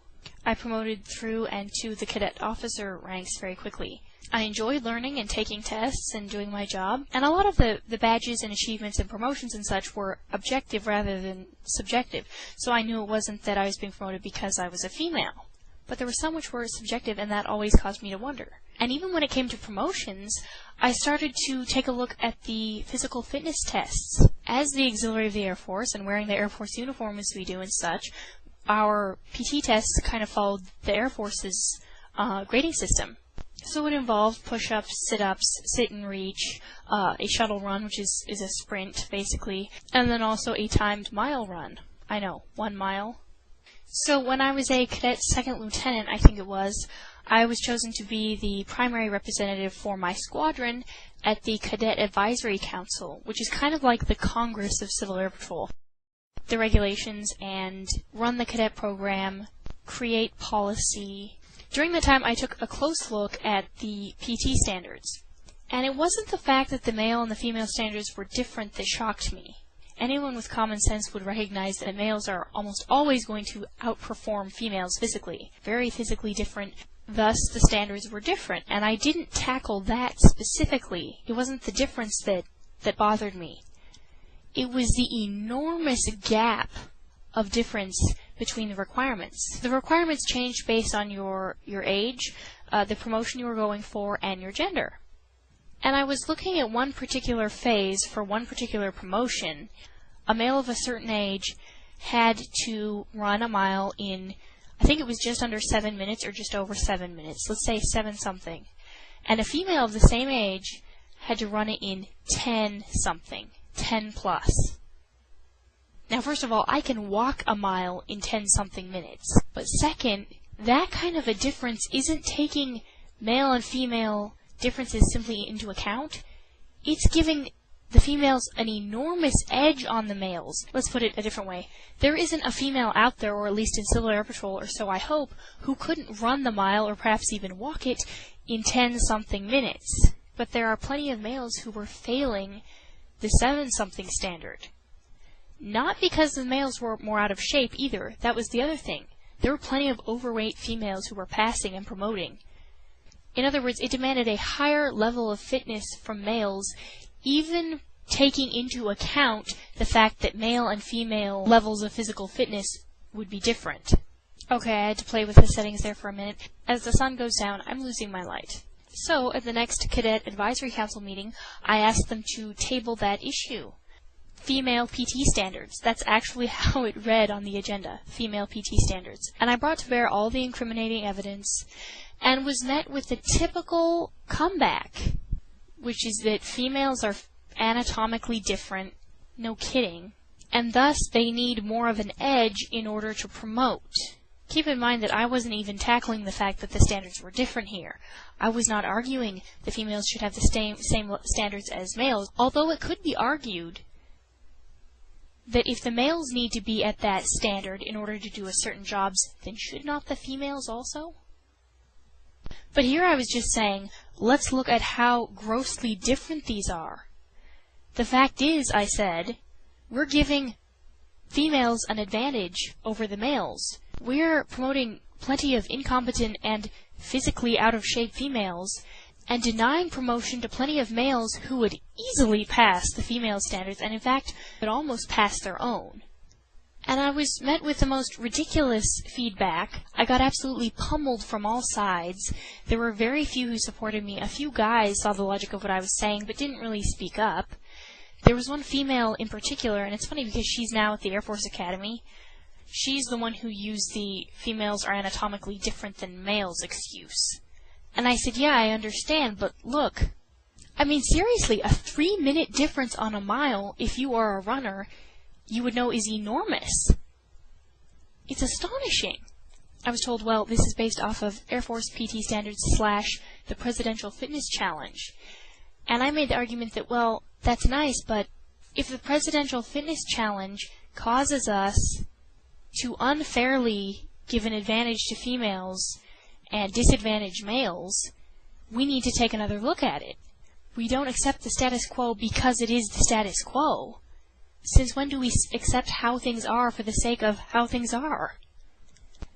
I promoted through and to the cadet officer ranks very quickly. I enjoyed learning and taking tests and doing my job, and a lot of the badges and achievements and promotions and such were objective rather than subjective, so I knew it wasn't that I was being promoted because I was a female. But there were some which were subjective, and that always caused me to wonder. And even when it came to promotions, I started to take a look at the physical fitness tests. As the auxiliary of the Air Force, and wearing the Air Force uniform as we do and such, our PT tests kind of followed the Air Force's grading system. So it involved push-ups, sit-ups, sit and reach, a shuttle run, which is a sprint, basically, and then also a timed mile run. I know, 1 mile. So when I was a cadet second lieutenant, I think it was, I was chosen to be the primary representative for my squadron at the Cadet Advisory Council, which is kind of like the Congress of Civil Air Patrol. The regulations and run the cadet program, create policy. During the time, I took a close look at the PT standards. And it wasn't the fact that the male and the female standards were different that shocked me. Anyone with common sense would recognize that males are almost always going to outperform females physically. Very physically different. Thus, the standards were different. And I didn't tackle that specifically. It wasn't the difference that bothered me. It was the enormous gap of difference between the requirements. The requirements changed based on your age, the promotion you were going for, and your gender. And I was looking at one particular phase for one particular promotion. A male of a certain age had to run a mile in, I think it was just under 7 minutes or just over 7 minutes. Let's say 7-something. And a female of the same age had to run it in 10-something. 10 plus. Now, first of all, I can walk a mile in 10-something minutes. But second, that kind of a difference isn't taking male and female differences simply into account. It's giving the females an enormous edge on the males. Let's put it a different way. There isn't a female out there, or at least in Civil Air Patrol, or so I hope, who couldn't run the mile or perhaps even walk it in 10-something minutes. But there are plenty of males who were failing the 7-something standard. Not because the males were more out of shape either. That was the other thing. There were plenty of overweight females who were passing and promoting. In other words, it demanded a higher level of fitness from males, even taking into account the fact that male and female levels of physical fitness would be different. Okay, I had to play with the settings there for a minute. As the sun goes down, I'm losing my light. So, at the next Cadet Advisory Council meeting, I asked them to table that issue. Female PT standards. That's actually how it read on the agenda. Female PT standards. And I brought to bear all the incriminating evidence, and was met with the typical comeback, which is that females are anatomically different. No kidding. and thus they need more of an edge in order to promote. Keep in mind that I wasn't even tackling the fact that the standards were different here. I was not arguing that females should have the same standards as males, although it could be argued that if the males need to be at that standard in order to do a certain jobs, then should not the females also? But here I was just saying, let's look at how grossly different these are. The fact is, I said, we're giving females an advantage over the males. We're promoting plenty of incompetent and physically out-of-shape females, and denying promotion to plenty of males who would easily pass the female standards, and in fact, would almost pass their own. And I was met with the most ridiculous feedback. I got absolutely pummeled from all sides. There were very few who supported me. A few guys saw the logic of what I was saying, but didn't really speak up. There was one female in particular, and it's funny because she's now at the Air Force Academy. She's the one who used the females are anatomically different than males excuse. And I said, yeah, I understand, but look. I mean, seriously, a 3-minute difference on a mile, if you are a runner, you would know is enormous. It's astonishing. I was told, well, this is based off of Air Force PT standards / the Presidential Fitness Challenge. And I made the argument that, well, that's nice, but if the Presidential Fitness Challenge causes us to unfairly give an advantage to females and disadvantage males, we need to take another look at it. We don't accept the status quo because it is the status quo. Since when do we accept how things are for the sake of how things are?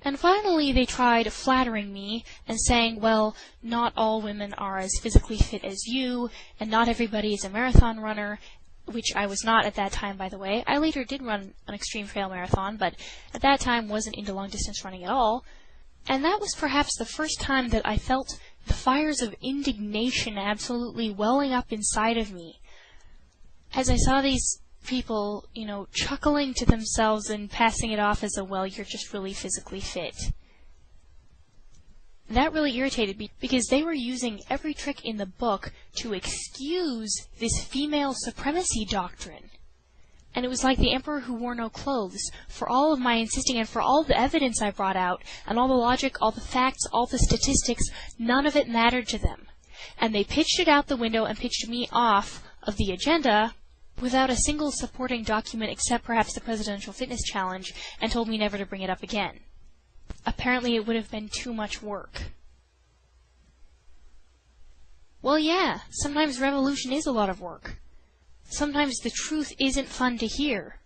And finally, they tried flattering me and saying, well, not all women are as physically fit as you, and not everybody is a marathon runner, which I was not at that time, by the way. I later did run an extreme trail marathon, but at that time wasn't into long-distance running at all. And that was perhaps the first time that I felt the fires of indignation absolutely welling up inside of me. As I saw these people, chuckling to themselves and passing it off as well, you're just really physically fit. That really irritated me because they were using every trick in the book to excuse this female supremacy doctrine. And it was like the emperor who wore no clothes. For all of my insisting and for all the evidence I brought out, and all the logic, all the facts, all the statistics, none of it mattered to them. And they pitched it out the window and pitched me off of the agenda without a single supporting document except perhaps the Presidential Fitness Challenge, and told me never to bring it up again. Apparently it would have been too much work. Well, yeah, sometimes revolution is a lot of work. Sometimes the truth isn't fun to hear.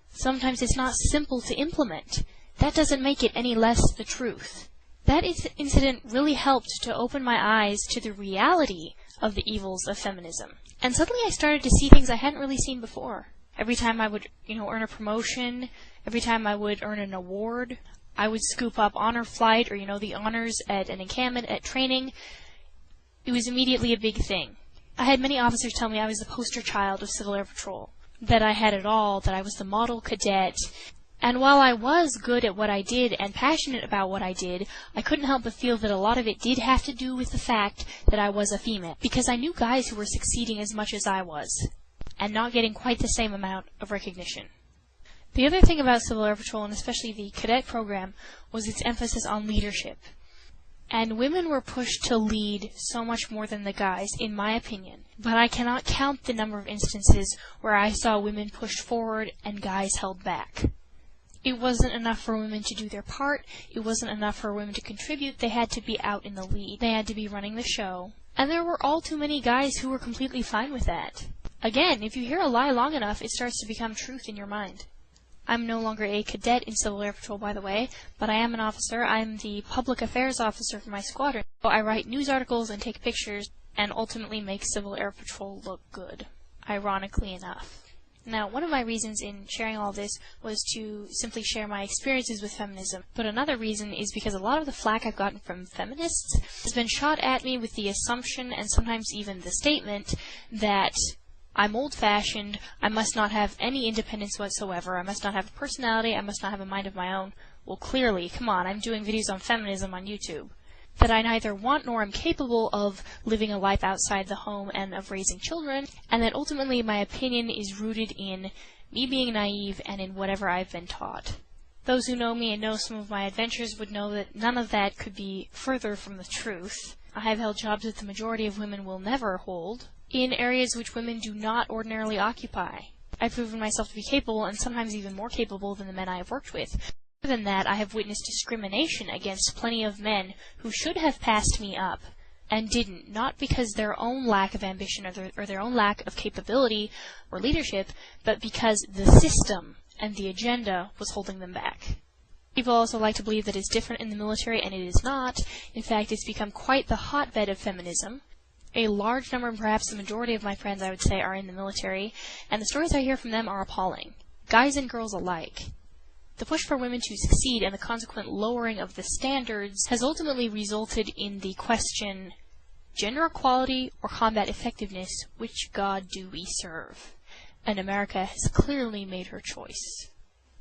Sometimes it's not simple to implement. That doesn't make it any less the truth. That incident really helped to open my eyes to the reality of the evils of feminism. And suddenly I started to see things I hadn't really seen before. Every time I would, earn a promotion, every time I would earn an award, I would scoop up honor flight or, the honors at an encampment, at training. It was immediately a big thing. I had many officers tell me I was the poster child of Civil Air Patrol, that I had it all, that I was the model cadet. And while I was good at what I did and passionate about what I did, I couldn't help but feel that a lot of it did have to do with the fact that I was a female, because I knew guys who were succeeding as much as I was, and not getting quite the same amount of recognition. The other thing about Civil Air Patrol, and especially the cadet program, was its emphasis on leadership. And women were pushed to lead so much more than the guys, in my opinion. But I cannot count the number of instances where I saw women pushed forward and guys held back. It wasn't enough for women to do their part. It wasn't enough for women to contribute. They had to be out in the lead. They had to be running the show. And there were all too many guys who were completely fine with that. Again, if you hear a lie long enough, it starts to become truth in your mind. I'm no longer a cadet in Civil Air Patrol, by the way, but I am an officer. I'm the public affairs officer for my squadron. I write news articles and take pictures and ultimately make Civil Air Patrol look good, ironically enough. Now, one of my reasons in sharing all this was to simply share my experiences with feminism, but another reason is because a lot of the flack I've gotten from feminists has been shot at me with the assumption and sometimes even the statement that I'm old-fashioned, I must not have any independence whatsoever, I must not have a personality, I must not have a mind of my own. Well, clearly, come on, I'm doing videos on feminism on YouTube. That I neither want nor am capable of living a life outside the home and of raising children, and that ultimately my opinion is rooted in me being naive, and in whatever I've been taught. Those who know me and know some of my adventures would know that none of that could be further from the truth. I have held jobs that the majority of women will never hold, in areas which women do not ordinarily occupy. I've proven myself to be capable, and sometimes even more capable than the men I have worked with. More than that, I have witnessed discrimination against plenty of men who should have passed me up, and didn't, not because their own lack of ambition or their own lack of capability or leadership, but because the system and the agenda was holding them back. People also like to believe that it's different in the military, and it is not. In fact, it's become quite the hotbed of feminism. A large number, and perhaps the majority of my friends, I would say, are in the military, and the stories I hear from them are appalling. Guys and girls alike. The push for women to succeed and the consequent lowering of the standards has ultimately resulted in the question, gender equality or combat effectiveness, which God do we serve? And America has clearly made her choice.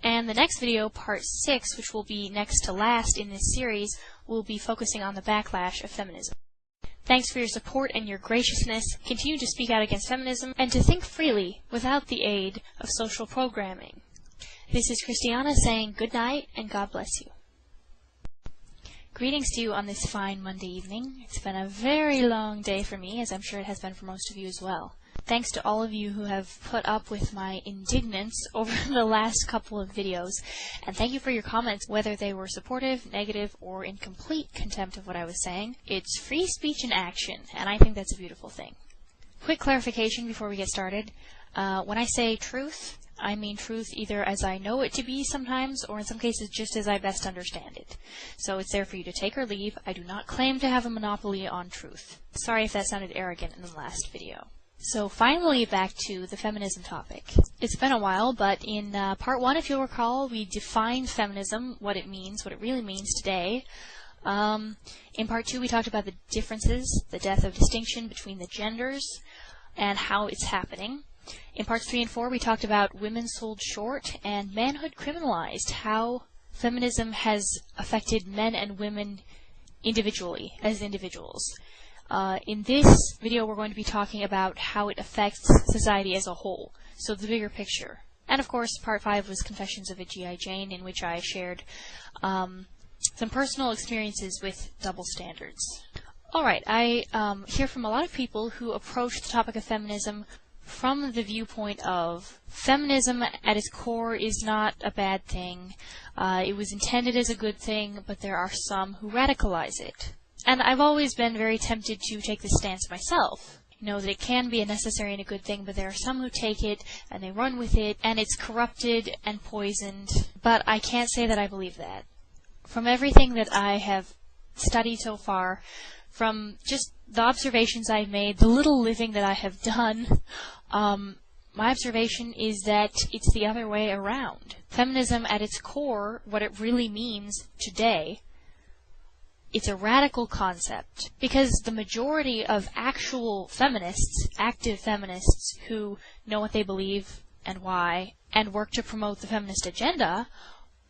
And the next video, part 6, which will be next to last in this series, will be focusing on the backlash of feminism. Thanks for your support and your graciousness. Continue to speak out against feminism and to think freely without the aid of social programming. This is Christiana saying good night and God bless you. Greetings to you on this fine Monday evening. It's been a very long day for me, as I'm sure it has been for most of you as well. Thanks to all of you who have put up with my indignance over the last couple of videos, and thank you for your comments, whether they were supportive, negative, or in complete contempt of what I was saying. It's free speech in action, and I think that's a beautiful thing. Quick clarification before we get started. When I say truth, I mean truth either as I know it to be sometimes, or in some cases just as I best understand it. So it's there for you to take or leave. I do not claim to have a monopoly on truth. Sorry if that sounded arrogant in the last video. So finally back to the feminism topic. It's been a while, but in part 1, if you'll recall, we defined feminism, what it means, what it really means today. In part 2, we talked about the differences, the death of distinction between the genders, and how it's happening. In parts 3 and 4, we talked about women sold short and manhood criminalized, how feminism has affected men and women individually, as individuals. In this video, we're going to be talking about how it affects society as a whole, so the bigger picture. And of course, part 5 was Confessions of a G.I. Jane, in which I shared some personal experiences with double standards. Alright, I hear from a lot of people who approach the topic of feminism from the viewpoint of feminism at its core is not a bad thing. It was intended as a good thing, but there are some who radicalize it. And I've always been very tempted to take this stance myself. You know, that it can be a necessary and a good thing, but there are some who take it and they run with it, and it's corrupted and poisoned. But I can't say that I believe that. From everything that I have studied so far, from just the observations I've made, the little living that I have done, my observation is that it's the other way around. Feminism at its core, what it really means today, it's a radical concept, because the majority of actual feminists, active feminists, who know what they believe and why, and work to promote the feminist agenda,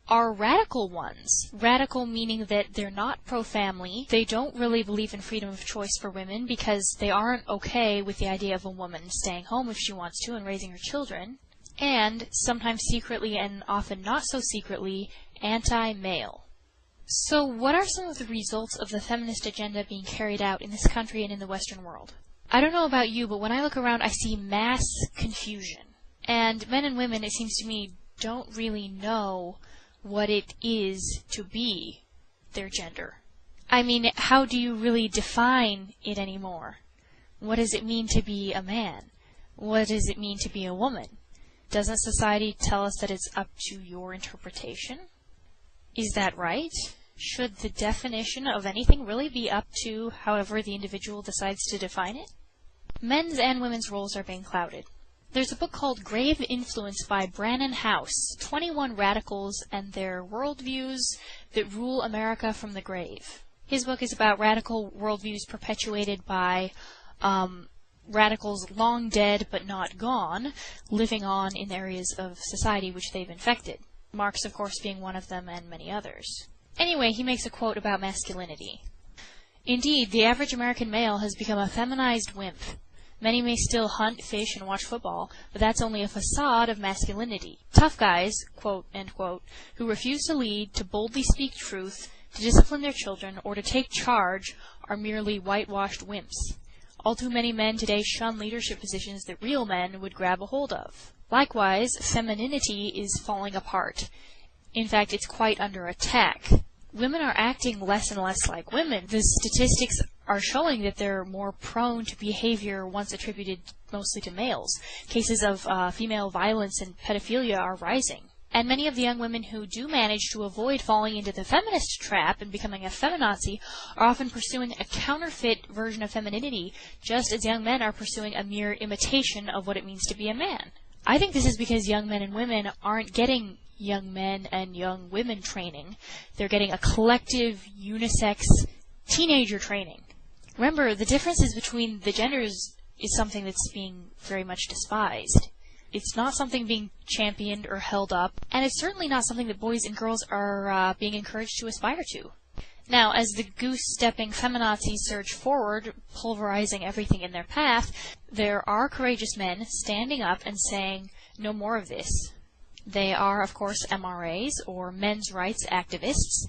are radical ones. Radical meaning that they're not pro-family, they don't really believe in freedom of choice for women because they aren't okay with the idea of a woman staying home if she wants to and raising her children, and sometimes secretly and often not so secretly, anti-male. So what are some of the results of the feminist agenda being carried out in this country and in the Western world? I don't know about you, but when I look around, I see mass confusion. And men and women, it seems to me, don't really know what it is to be their gender. I mean, how do you really define it anymore? What does it mean to be a man? What does it mean to be a woman? Doesn't society tell us that it's up to your interpretation? Is that right? Should the definition of anything really be up to however the individual decides to define it? Men's and women's roles are being clouded. There's a book called Grave Influence by Brannon House, 21 Radicals and Their Worldviews That Rule America from the Grave. His book is about radical worldviews perpetuated by radicals long dead but not gone, living on in areas of society which they've infected. Marx, of course, being one of them, and many others. Anyway, he makes a quote about masculinity. Indeed, the average American male has become a feminized wimp. Many may still hunt, fish, and watch football, but that's only a facade of masculinity. Tough guys, quote, end quote, who refuse to lead, to boldly speak truth, to discipline their children, or to take charge are merely whitewashed wimps. All too many men today shun leadership positions that real men would grab a hold of. Likewise, femininity is falling apart. In fact, it's quite under attack. Women are acting less and less like women. The statistics are showing that they're more prone to behavior once attributed mostly to males. Cases of female violence and pedophilia are rising. And many of the young women who do manage to avoid falling into the feminist trap and becoming a feminazi are often pursuing a counterfeit version of femininity, just as young men are pursuing a mere imitation of what it means to be a man. I think this is because young men and women aren't getting young men and young women training. They're getting a collective, unisex, teenager training. Remember, the differences between the genders is something that's being very much despised. It's not something being championed or held up, and it's certainly not something that boys and girls are being encouraged to aspire to. Now, as the goose-stepping feminazis surge forward, pulverizing everything in their path, there are courageous men standing up and saying, no more of this. They are, of course, MRAs, or men's rights activists.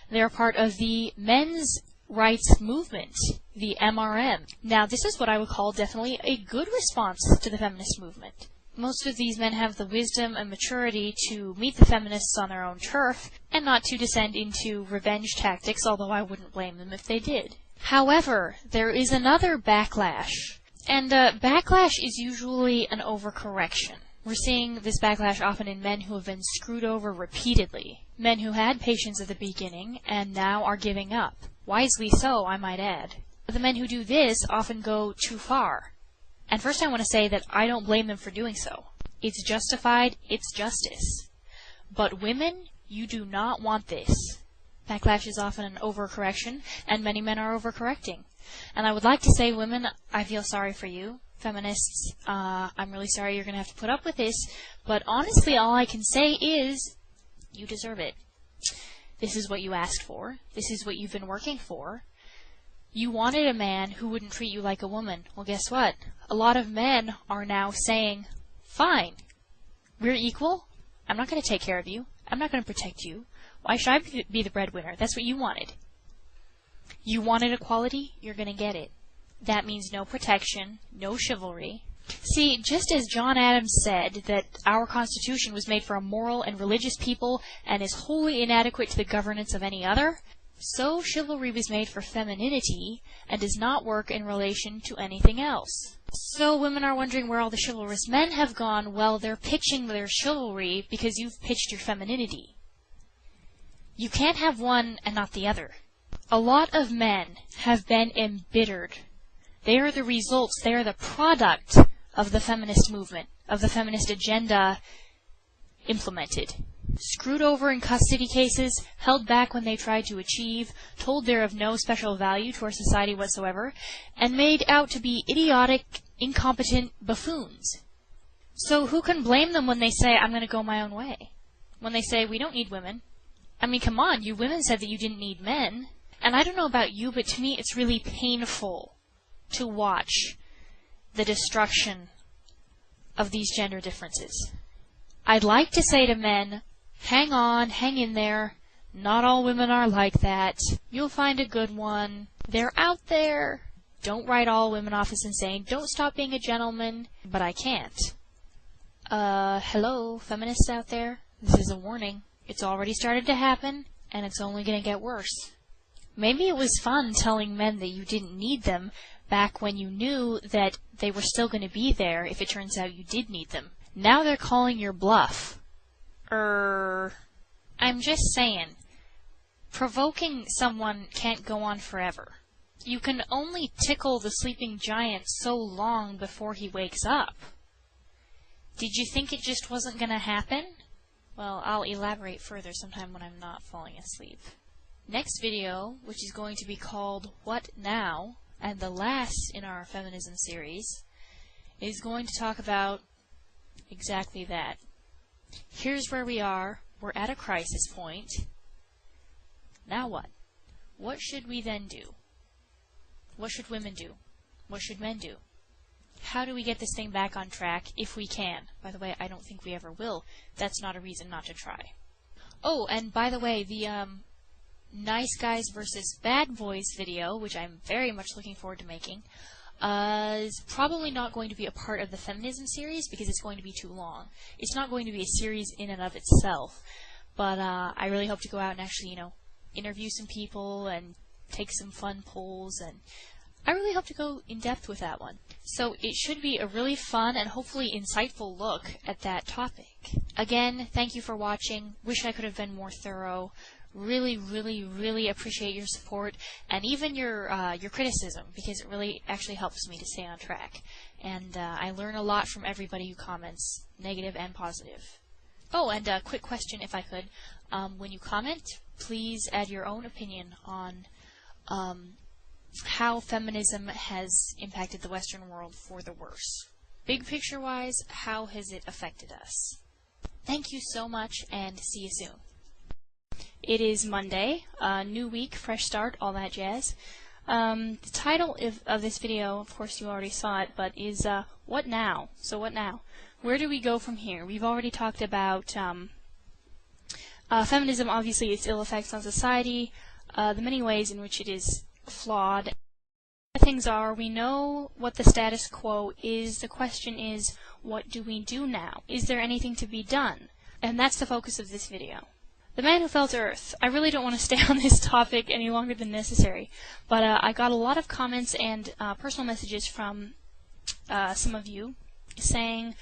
They are part of the men's rights movement, the MRM. Now, this is what I would call definitely a good response to the feminist movement. Most of these men have the wisdom and maturity to meet the feminists on their own turf, and not to descend into revenge tactics, although I wouldn't blame them if they did. However, there is another backlash, and backlash is usually an overcorrection. We're seeing this backlash often in men who have been screwed over repeatedly, men who had patience at the beginning and now are giving up. Wisely so, I might add. The men who do this often go too far. And first I want to say that I don't blame them for doing so. It's justified, it's justice. But women, you do not want this. Backlash is often an overcorrection, and many men are overcorrecting. And I would like to say, women, I feel sorry for you. Feminists, I'm really sorry you're going to have to put up with this, but honestly all I can say is, you deserve it. This is what you asked for. This is what you've been working for. You wanted a man who wouldn't treat you like a woman. Well, guess what? A lot of men are now saying, fine, we're equal. I'm not going to take care of you. I'm not going to protect you. Why should I be the breadwinner? That's what you wanted. You wanted equality, you're going to get it. That means no protection, no chivalry. See, just as John Adams said that our Constitution was made for a moral and religious people and is wholly inadequate to the governance of any other, so chivalry was made for femininity and does not work in relation to anything else. So women are wondering where all the chivalrous men have gone. Well, they're pitching their chivalry because you've pitched your femininity. You can't have one and not the other. A lot of men have been embittered. They are the results, they are the product of the feminist movement, of the feminist agenda implemented. Screwed over in custody cases, held back when they tried to achieve, told they're of no special value to our society whatsoever, and made out to be idiotic, incompetent buffoons. So who can blame them when they say, I'm going to go my own way? When they say, we don't need women. I mean, come on, you women said that you didn't need men. And I don't know about you, but to me it's really painful to watch the destruction of these gender differences. I'd like to say to men, hang on, hang in there. Not all women are like that. You'll find a good one. They're out there. Don't write all women off as insane. Don't stop being a gentleman. But I can't. Hello, feminists out there. This is a warning. It's already started to happen, and it's only going to get worse. Maybe it was fun telling men that you didn't need them back when you knew that they were still going to be there if it turns out you did need them. Now they're calling your bluff. I'm just saying, provoking someone can't go on forever. You can only tickle the sleeping giant so long before he wakes up. Did you think it just wasn't going to happen? Well, I'll elaborate further sometime when I'm not falling asleep. Next video, which is going to be called What Now, and the last in our feminism series, is going to talk about exactly that. Here's where we are. We're at a crisis point. Now what? What should we then do? What should women do? What should men do? How do we get this thing back on track if we can? By the way, I don't think we ever will. That's not a reason not to try. Oh, and by the way, the Nice Guys versus Bad Boys video, which I'm very much looking forward to making, is probably not going to be a part of the feminism series because it's going to be too long. It's not going to be a series in and of itself, but I really hope to go out and actually, interview some people and take some fun polls, and I really hope to go in depth with that one. So it should be a really fun and hopefully insightful look at that topic. Again, thank you for watching. Wish I could have been more thorough. Really, really, really appreciate your support and even your criticism, because it really actually helps me to stay on track. And I learn a lot from everybody who comments, negative and positive. Oh, and a quick question, if I could. When you comment, please add your own opinion on how feminism has impacted the Western world for the worse. Big picture-wise, how has it affected us? Thank you so much, and see you soon. It is Monday, new week, fresh start, all that jazz. The title of this video, of course you already saw it, but is What Now? So what now? Where do we go from here? We've already talked about feminism, obviously its ill effects on society, the many ways in which it is flawed. Things are, we know what the status quo is. The question is, what do we do now? Is there anything to be done? And that's the focus of this video. The Man Who Fell to Earth. I really don't want to stay on this topic any longer than necessary, but I got a lot of comments and personal messages from some of you saying,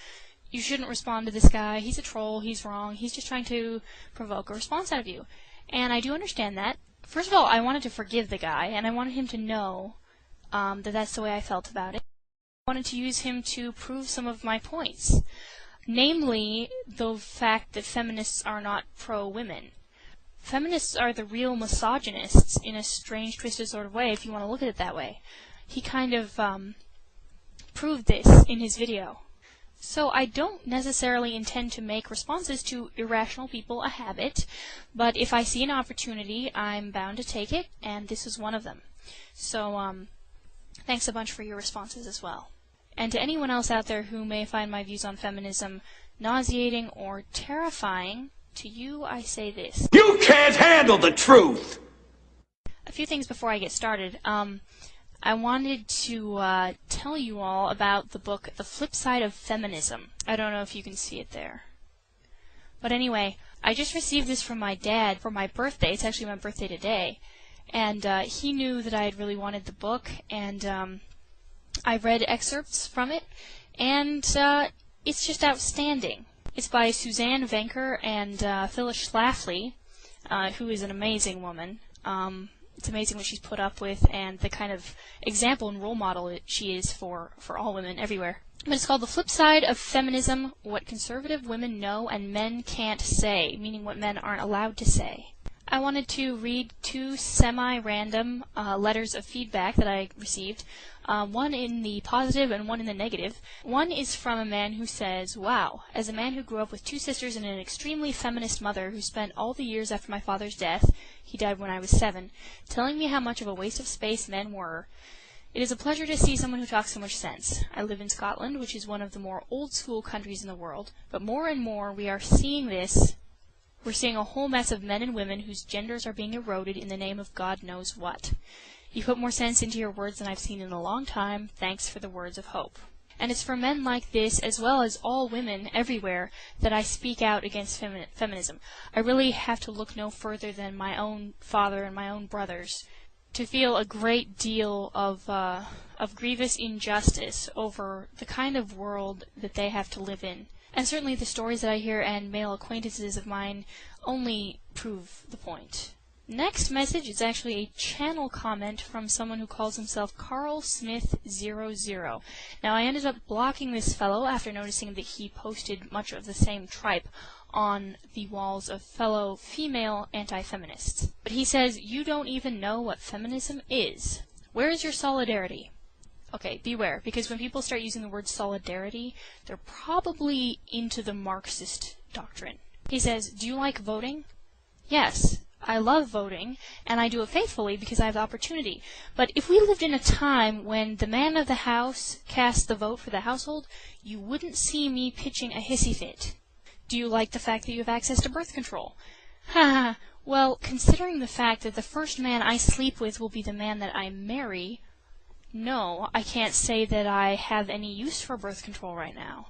you shouldn't respond to this guy, he's a troll, he's wrong, he's just trying to provoke a response out of you. And I do understand that. First of all, I wanted to forgive the guy, and I wanted him to know that that's the way I felt about it. I wanted to use him to prove some of my points. Namely, the fact that feminists are not pro-women. Feminists are the real misogynists in a strange, twisted sort of way, if you want to look at it that way. He kind of proved this in his video. So I don't necessarily intend to make responses to irrational people a habit, but if I see an opportunity, I'm bound to take it, and this is one of them. So, thanks a bunch for your responses as well. And to anyone else out there who may find my views on feminism nauseating or terrifying, to you I say this. You can't handle the truth! A few things before I get started. I wanted to tell you all about the book, The Flip Side of Feminism. I don't know if you can see it there. But anyway, I just received this from my dad for my birthday. It's actually my birthday today. And he knew that I had really wanted the book, and I read excerpts from it, and it's just outstanding. It's by Suzanne Venker and Phyllis Schlafly, who is an amazing woman. It's amazing what she's put up with and the kind of example and role model that she is for all women everywhere. But it's called The Flip Side of Feminism, What Conservative Women Know and Men Can't Say, meaning what men aren't allowed to say. I wanted to read two semi-random letters of feedback that I received, one in the positive and one in the negative. One is from a man who says, "Wow, as a man who grew up with two sisters and an extremely feminist mother who spent all the years after my father's death, he died when I was 7, telling me how much of a waste of space men were, it is a pleasure to see someone who talks so much sense. I live in Scotland, which is one of the more old-school countries in the world, but more and more we are seeing this. We're seeing a whole mess of men and women whose genders are being eroded in the name of God knows what. You put more sense into your words than I've seen in a long time. Thanks for the words of hope." And it's for men like this, as well as all women everywhere, that I speak out against feminism. I really have to look no further than my own father and my own brothers to feel a great deal of grievous injustice over the kind of world that they have to live in. And certainly the stories that I hear and male acquaintances of mine only prove the point. Next message is actually a channel comment from someone who calls himself Carl Smith 00. Now I ended up blocking this fellow after noticing that he posted much of the same tripe on the walls of fellow female anti-feminists. But he says, "You don't even know what feminism is. Where is your solidarity?" Okay, beware, because when people start using the word solidarity, they're probably into the Marxist doctrine. He says, "Do you like voting?" "Yes. I love voting, and I do it faithfully because I have the opportunity. But if we lived in a time when the man of the house cast the vote for the household, you wouldn't see me pitching a hissy fit. Do you like the fact that you have access to birth control? Ha! Well, considering the fact that the first man I sleep with will be the man that I marry, no, I can't say that I have any use for birth control right now.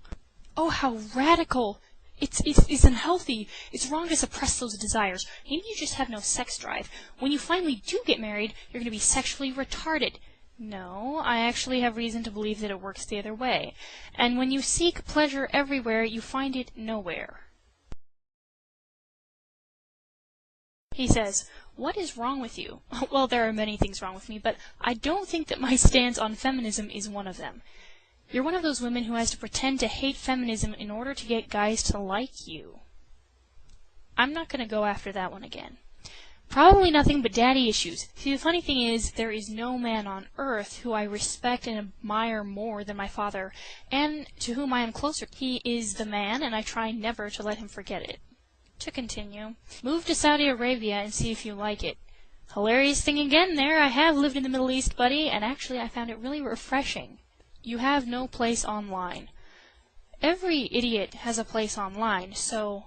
Oh, how radical! It's unhealthy. It's wrong to suppress those desires. Maybe you just have no sex drive. When you finally do get married, you're going to be sexually retarded. No, I actually have reason to believe that it works the other way. And when you seek pleasure everywhere, you find it nowhere. He says, "What is wrong with you?" Well, there are many things wrong with me, but I don't think that my stance on feminism is one of them. You're one of those women who has to pretend to hate feminism in order to get guys to like you. I'm not going to go after that one again. Probably nothing but daddy issues. See, the funny thing is, there is no man on earth who I respect and admire more than my father, and to whom I am closer. He is the man, and I try never to let him forget it. To continue, move to Saudi Arabia and see if you like it. Hilarious thing again there, I have lived in the Middle East, buddy, and actually I found it really refreshing. You have no place online. Every idiot has a place online, so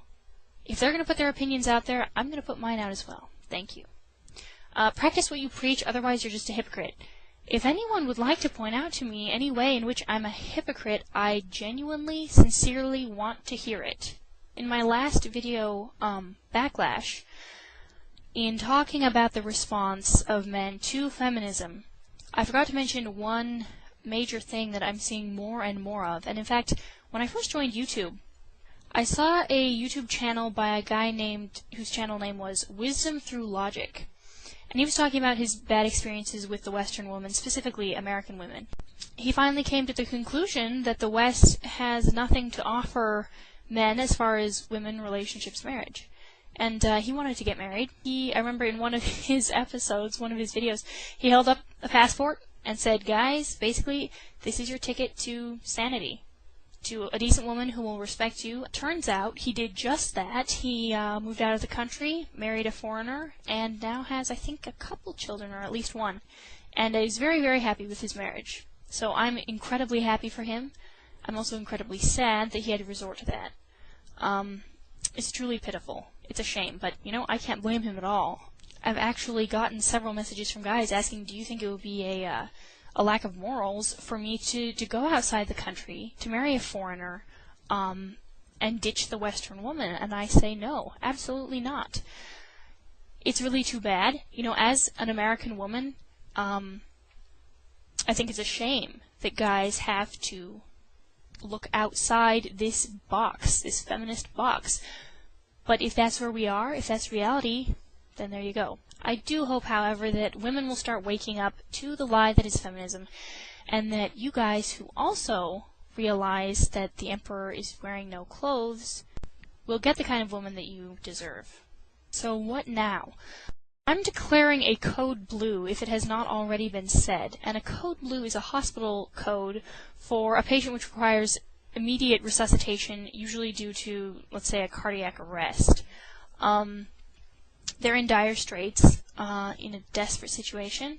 if they're going to put their opinions out there, I'm going to put mine out as well. Thank you. Practice what you preach, otherwise you're just a hypocrite. If anyone would like to point out to me any way in which I'm a hypocrite, I genuinely, sincerely want to hear it. In my last video, Backlash, in talking about the response of men to feminism, I forgot to mention one major thing that I'm seeing more and more of. And in fact, when I first joined YouTube, I saw a YouTube channel by a guy whose channel name was Wisdom Through Logic. And he was talking about his bad experiences with the Western women, specifically American women. He finally came to the conclusion that the West has nothing to offer men as far as women, relationships, marriage. And he wanted to get married. I remember in one of his episodes, one of his videos, he held up a passport and said, "Guys, basically, this is your ticket to sanity, to a decent woman who will respect you." Turns out he did just that. He moved out of the country, married a foreigner, and now has, I think, a couple children, or at least one, and is very, very happy with his marriage. So I'm incredibly happy for him. I'm also incredibly sad that he had to resort to that. It's truly pitiful. It's a shame, but, I can't blame him at all. I've actually gotten several messages from guys asking, do you think it would be a lack of morals for me to go outside the country, to marry a foreigner, and ditch the Western woman? And I say no, absolutely not. It's really too bad. As an American woman, I think it's a shame that guys have to look outside this box, this feminist box. But if that's where we are, if that's reality, then there you go. I do hope, however, that women will start waking up to the lie that is feminism, and that you guys who also realize that the emperor is wearing no clothes will get the kind of woman that you deserve. So what now? I'm declaring a code blue if it has not already been said, and a code blue is a hospital code for a patient which requires immediate resuscitation, usually due to, let's say, a cardiac arrest. They're in dire straits, in a desperate situation,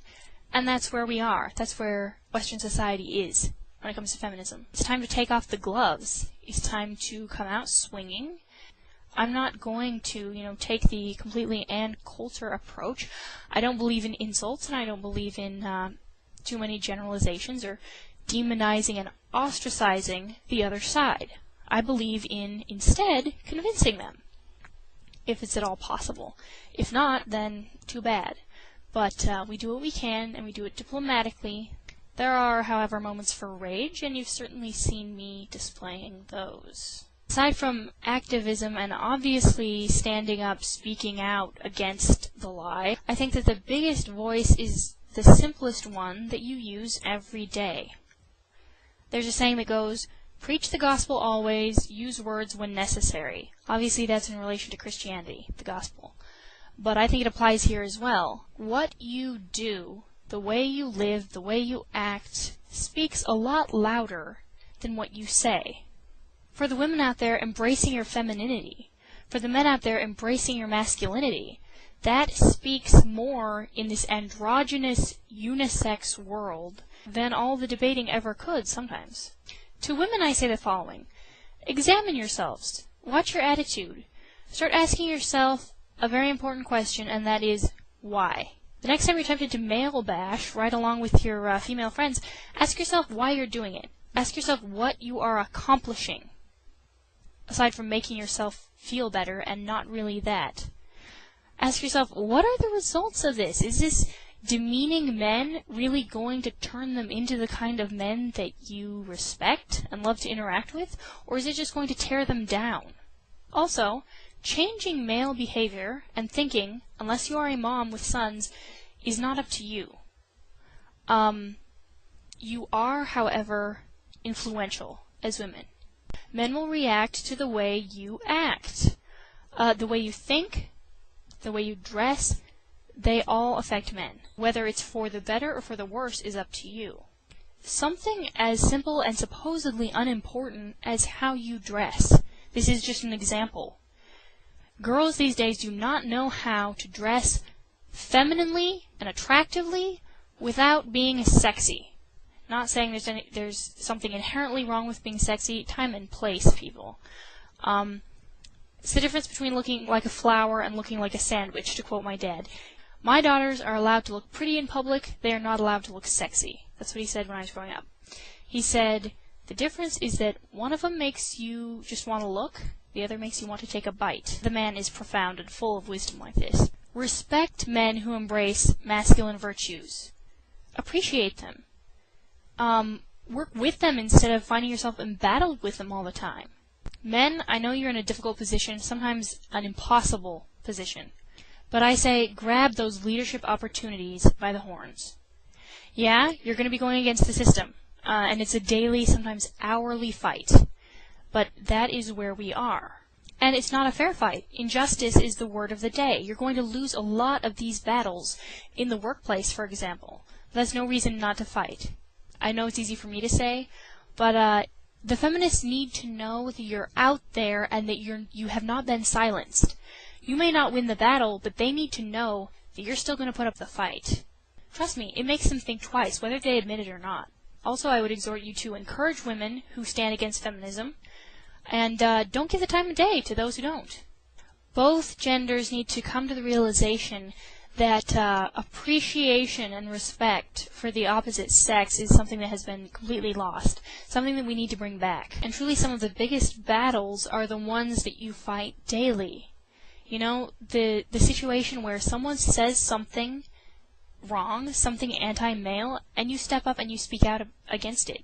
and that's where we are. That's where Western society is when it comes to feminism. It's time to take off the gloves. It's time to come out swinging. I'm not going to, take the completely Ann Coulter approach. I don't believe in insults, and I don't believe in too many generalizations or demonizing and ostracizing the other side. I believe in, instead, convincing them, if it's at all possible. If not, then too bad. But we do what we can, and we do it diplomatically. There are, however, moments for rage, and you've certainly seen me displaying those. Aside from activism and obviously standing up, speaking out against the lie, I think that the biggest voice is the simplest one that you use every day. There's a saying that goes, preach the gospel always, use words when necessary. Obviously that's in relation to Christianity, the gospel. But I think it applies here as well. What you do, the way you live, the way you act, speaks a lot louder than what you say. For the women out there embracing your femininity, for the men out there embracing your masculinity, that speaks more in this androgynous, unisex world than all the debating ever could sometimes. To women I say the following. Examine yourselves. Watch your attitude. Start asking yourself a very important question, and that is, why? The next time you're tempted to male bash right along with your female friends, ask yourself why you're doing it. Ask yourself what you are accomplishing, aside from making yourself feel better and not really that. Ask yourself, what are the results of this? Is this demeaning men really going to turn them into the kind of men that you respect and love to interact with, or is it just going to tear them down? Also, changing male behavior and thinking, unless you are a mom with sons, is not up to you. You are, however, influential as women. Men will react to the way you act. The way you think, the way you dress, they all affect men. Whether it's for the better or for the worse is up to you. Something as simple and supposedly unimportant as how you dress. This is just an example. Girls these days do not know how to dress femininely and attractively without being sexy. Not saying there's something inherently wrong with being sexy. Time and place, people. It's the difference between looking like a flower and looking like a sandwich, to quote my dad. My daughters are allowed to look pretty in public. They are not allowed to look sexy. That's what he said when I was growing up. He said, the difference is that one of them makes you just want to look, the other makes you want to take a bite. The man is profound and full of wisdom like this. Respect men who embrace masculine virtues. Appreciate them. Work with them instead of finding yourself embattled with them all the time. Men, I know you're in a difficult position, sometimes an impossible position. But I say, grab those leadership opportunities by the horns. Yeah, you're going to be going against the system. And it's a daily, sometimes hourly fight. But that is where we are. And it's not a fair fight. Injustice is the word of the day. You're going to lose a lot of these battles in the workplace, for example. That's no reason not to fight. I know it's easy for me to say, but the feminists need to know that you're out there and that you have not been silenced. You may not win the battle, but they need to know that you're still going to put up the fight. Trust me, it makes them think twice, whether they admit it or not. Also, I would exhort you to encourage women who stand against feminism, and don't give the time of day to those who don't. Both genders need to come to the realization that appreciation and respect for the opposite sex is something that has been completely lost, something that we need to bring back. And truly some of the biggest battles are the ones that you fight daily. You know, the situation where someone says something wrong, something anti-male, and you step up and you speak out against it.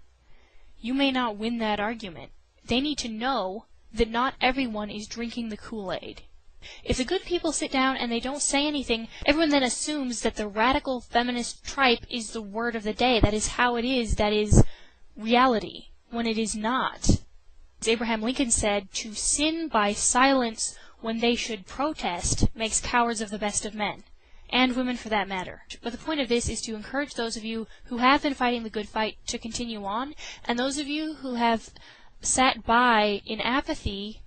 You may not win that argument. They need to know that not everyone is drinking the Kool-Aid. If the good people sit down and they don't say anything, everyone then assumes that the radical feminist tripe is the word of the day. That is how it is. That is reality, when it is not. As Abraham Lincoln said, to sin by silence when they should protest makes cowards of the best of men. And women for that matter. But the point of this is to encourage those of you who have been fighting the good fight to continue on, and those of you who have sat by in apathy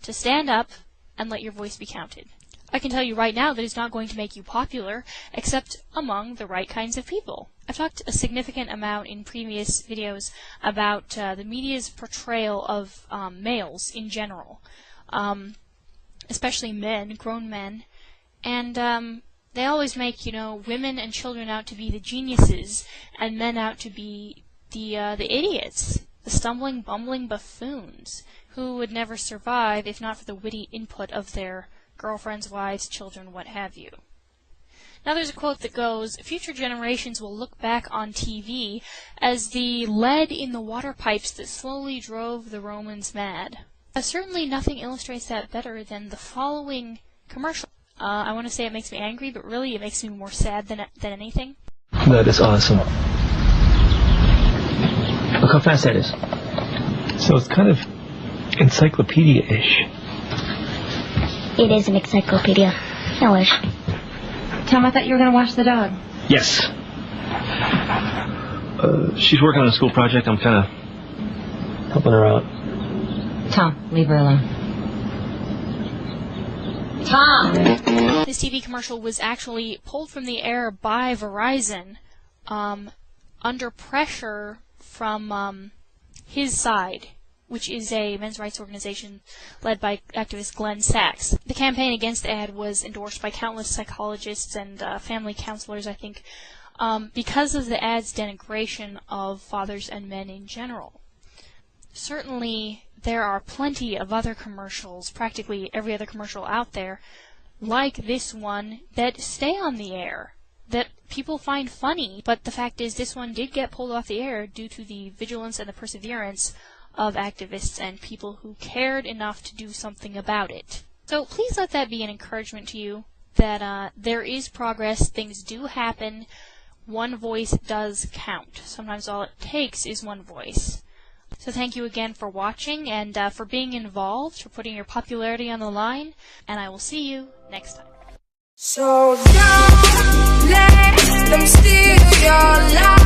to stand up and let your voice be counted. I can tell you right now that it's not going to make you popular, except among the right kinds of people. I've talked a significant amount in previous videos about the media's portrayal of males in general, especially men, grown men, and they always make, women and children out to be the geniuses, and men out to be the idiots, the stumbling, bumbling buffoons, who would never survive if not for the witty input of their girlfriends, wives, children, what have you. Now there's a quote that goes, future generations will look back on TV as the lead in the water pipes that slowly drove the Romans mad. Certainly nothing illustrates that better than the following commercial. I want to say it makes me angry, but really it makes me more sad than anything. That is awesome. Look how fast that is. So it's kind of encyclopedia-ish. It is an encyclopedia. No wish. Tom, I thought you were going to wash the dog. Yes. She's working on a school project. I'm kind of helping her out. Tom, leave her alone. Tom! This TV commercial was actually pulled from the air by Verizon under pressure from his side, which is a men's rights organization led by activist Glenn Sachs. The campaign against the ad was endorsed by countless psychologists and family counselors, I think, because of the ad's denigration of fathers and men in general. Certainly, there are plenty of other commercials, practically every other commercial out there, like this one, that stay on the air, that people find funny, but the fact is this one did get pulled off the air due to the vigilance and the perseverance of activists and people who cared enough to do something about it. So please let that be an encouragement to you that there is progress, things do happen, one voice does count. Sometimes all it takes is one voice. So thank you again for watching and for being involved, for putting your popularity on the line, and I will see you next time. So don't let them steal your life.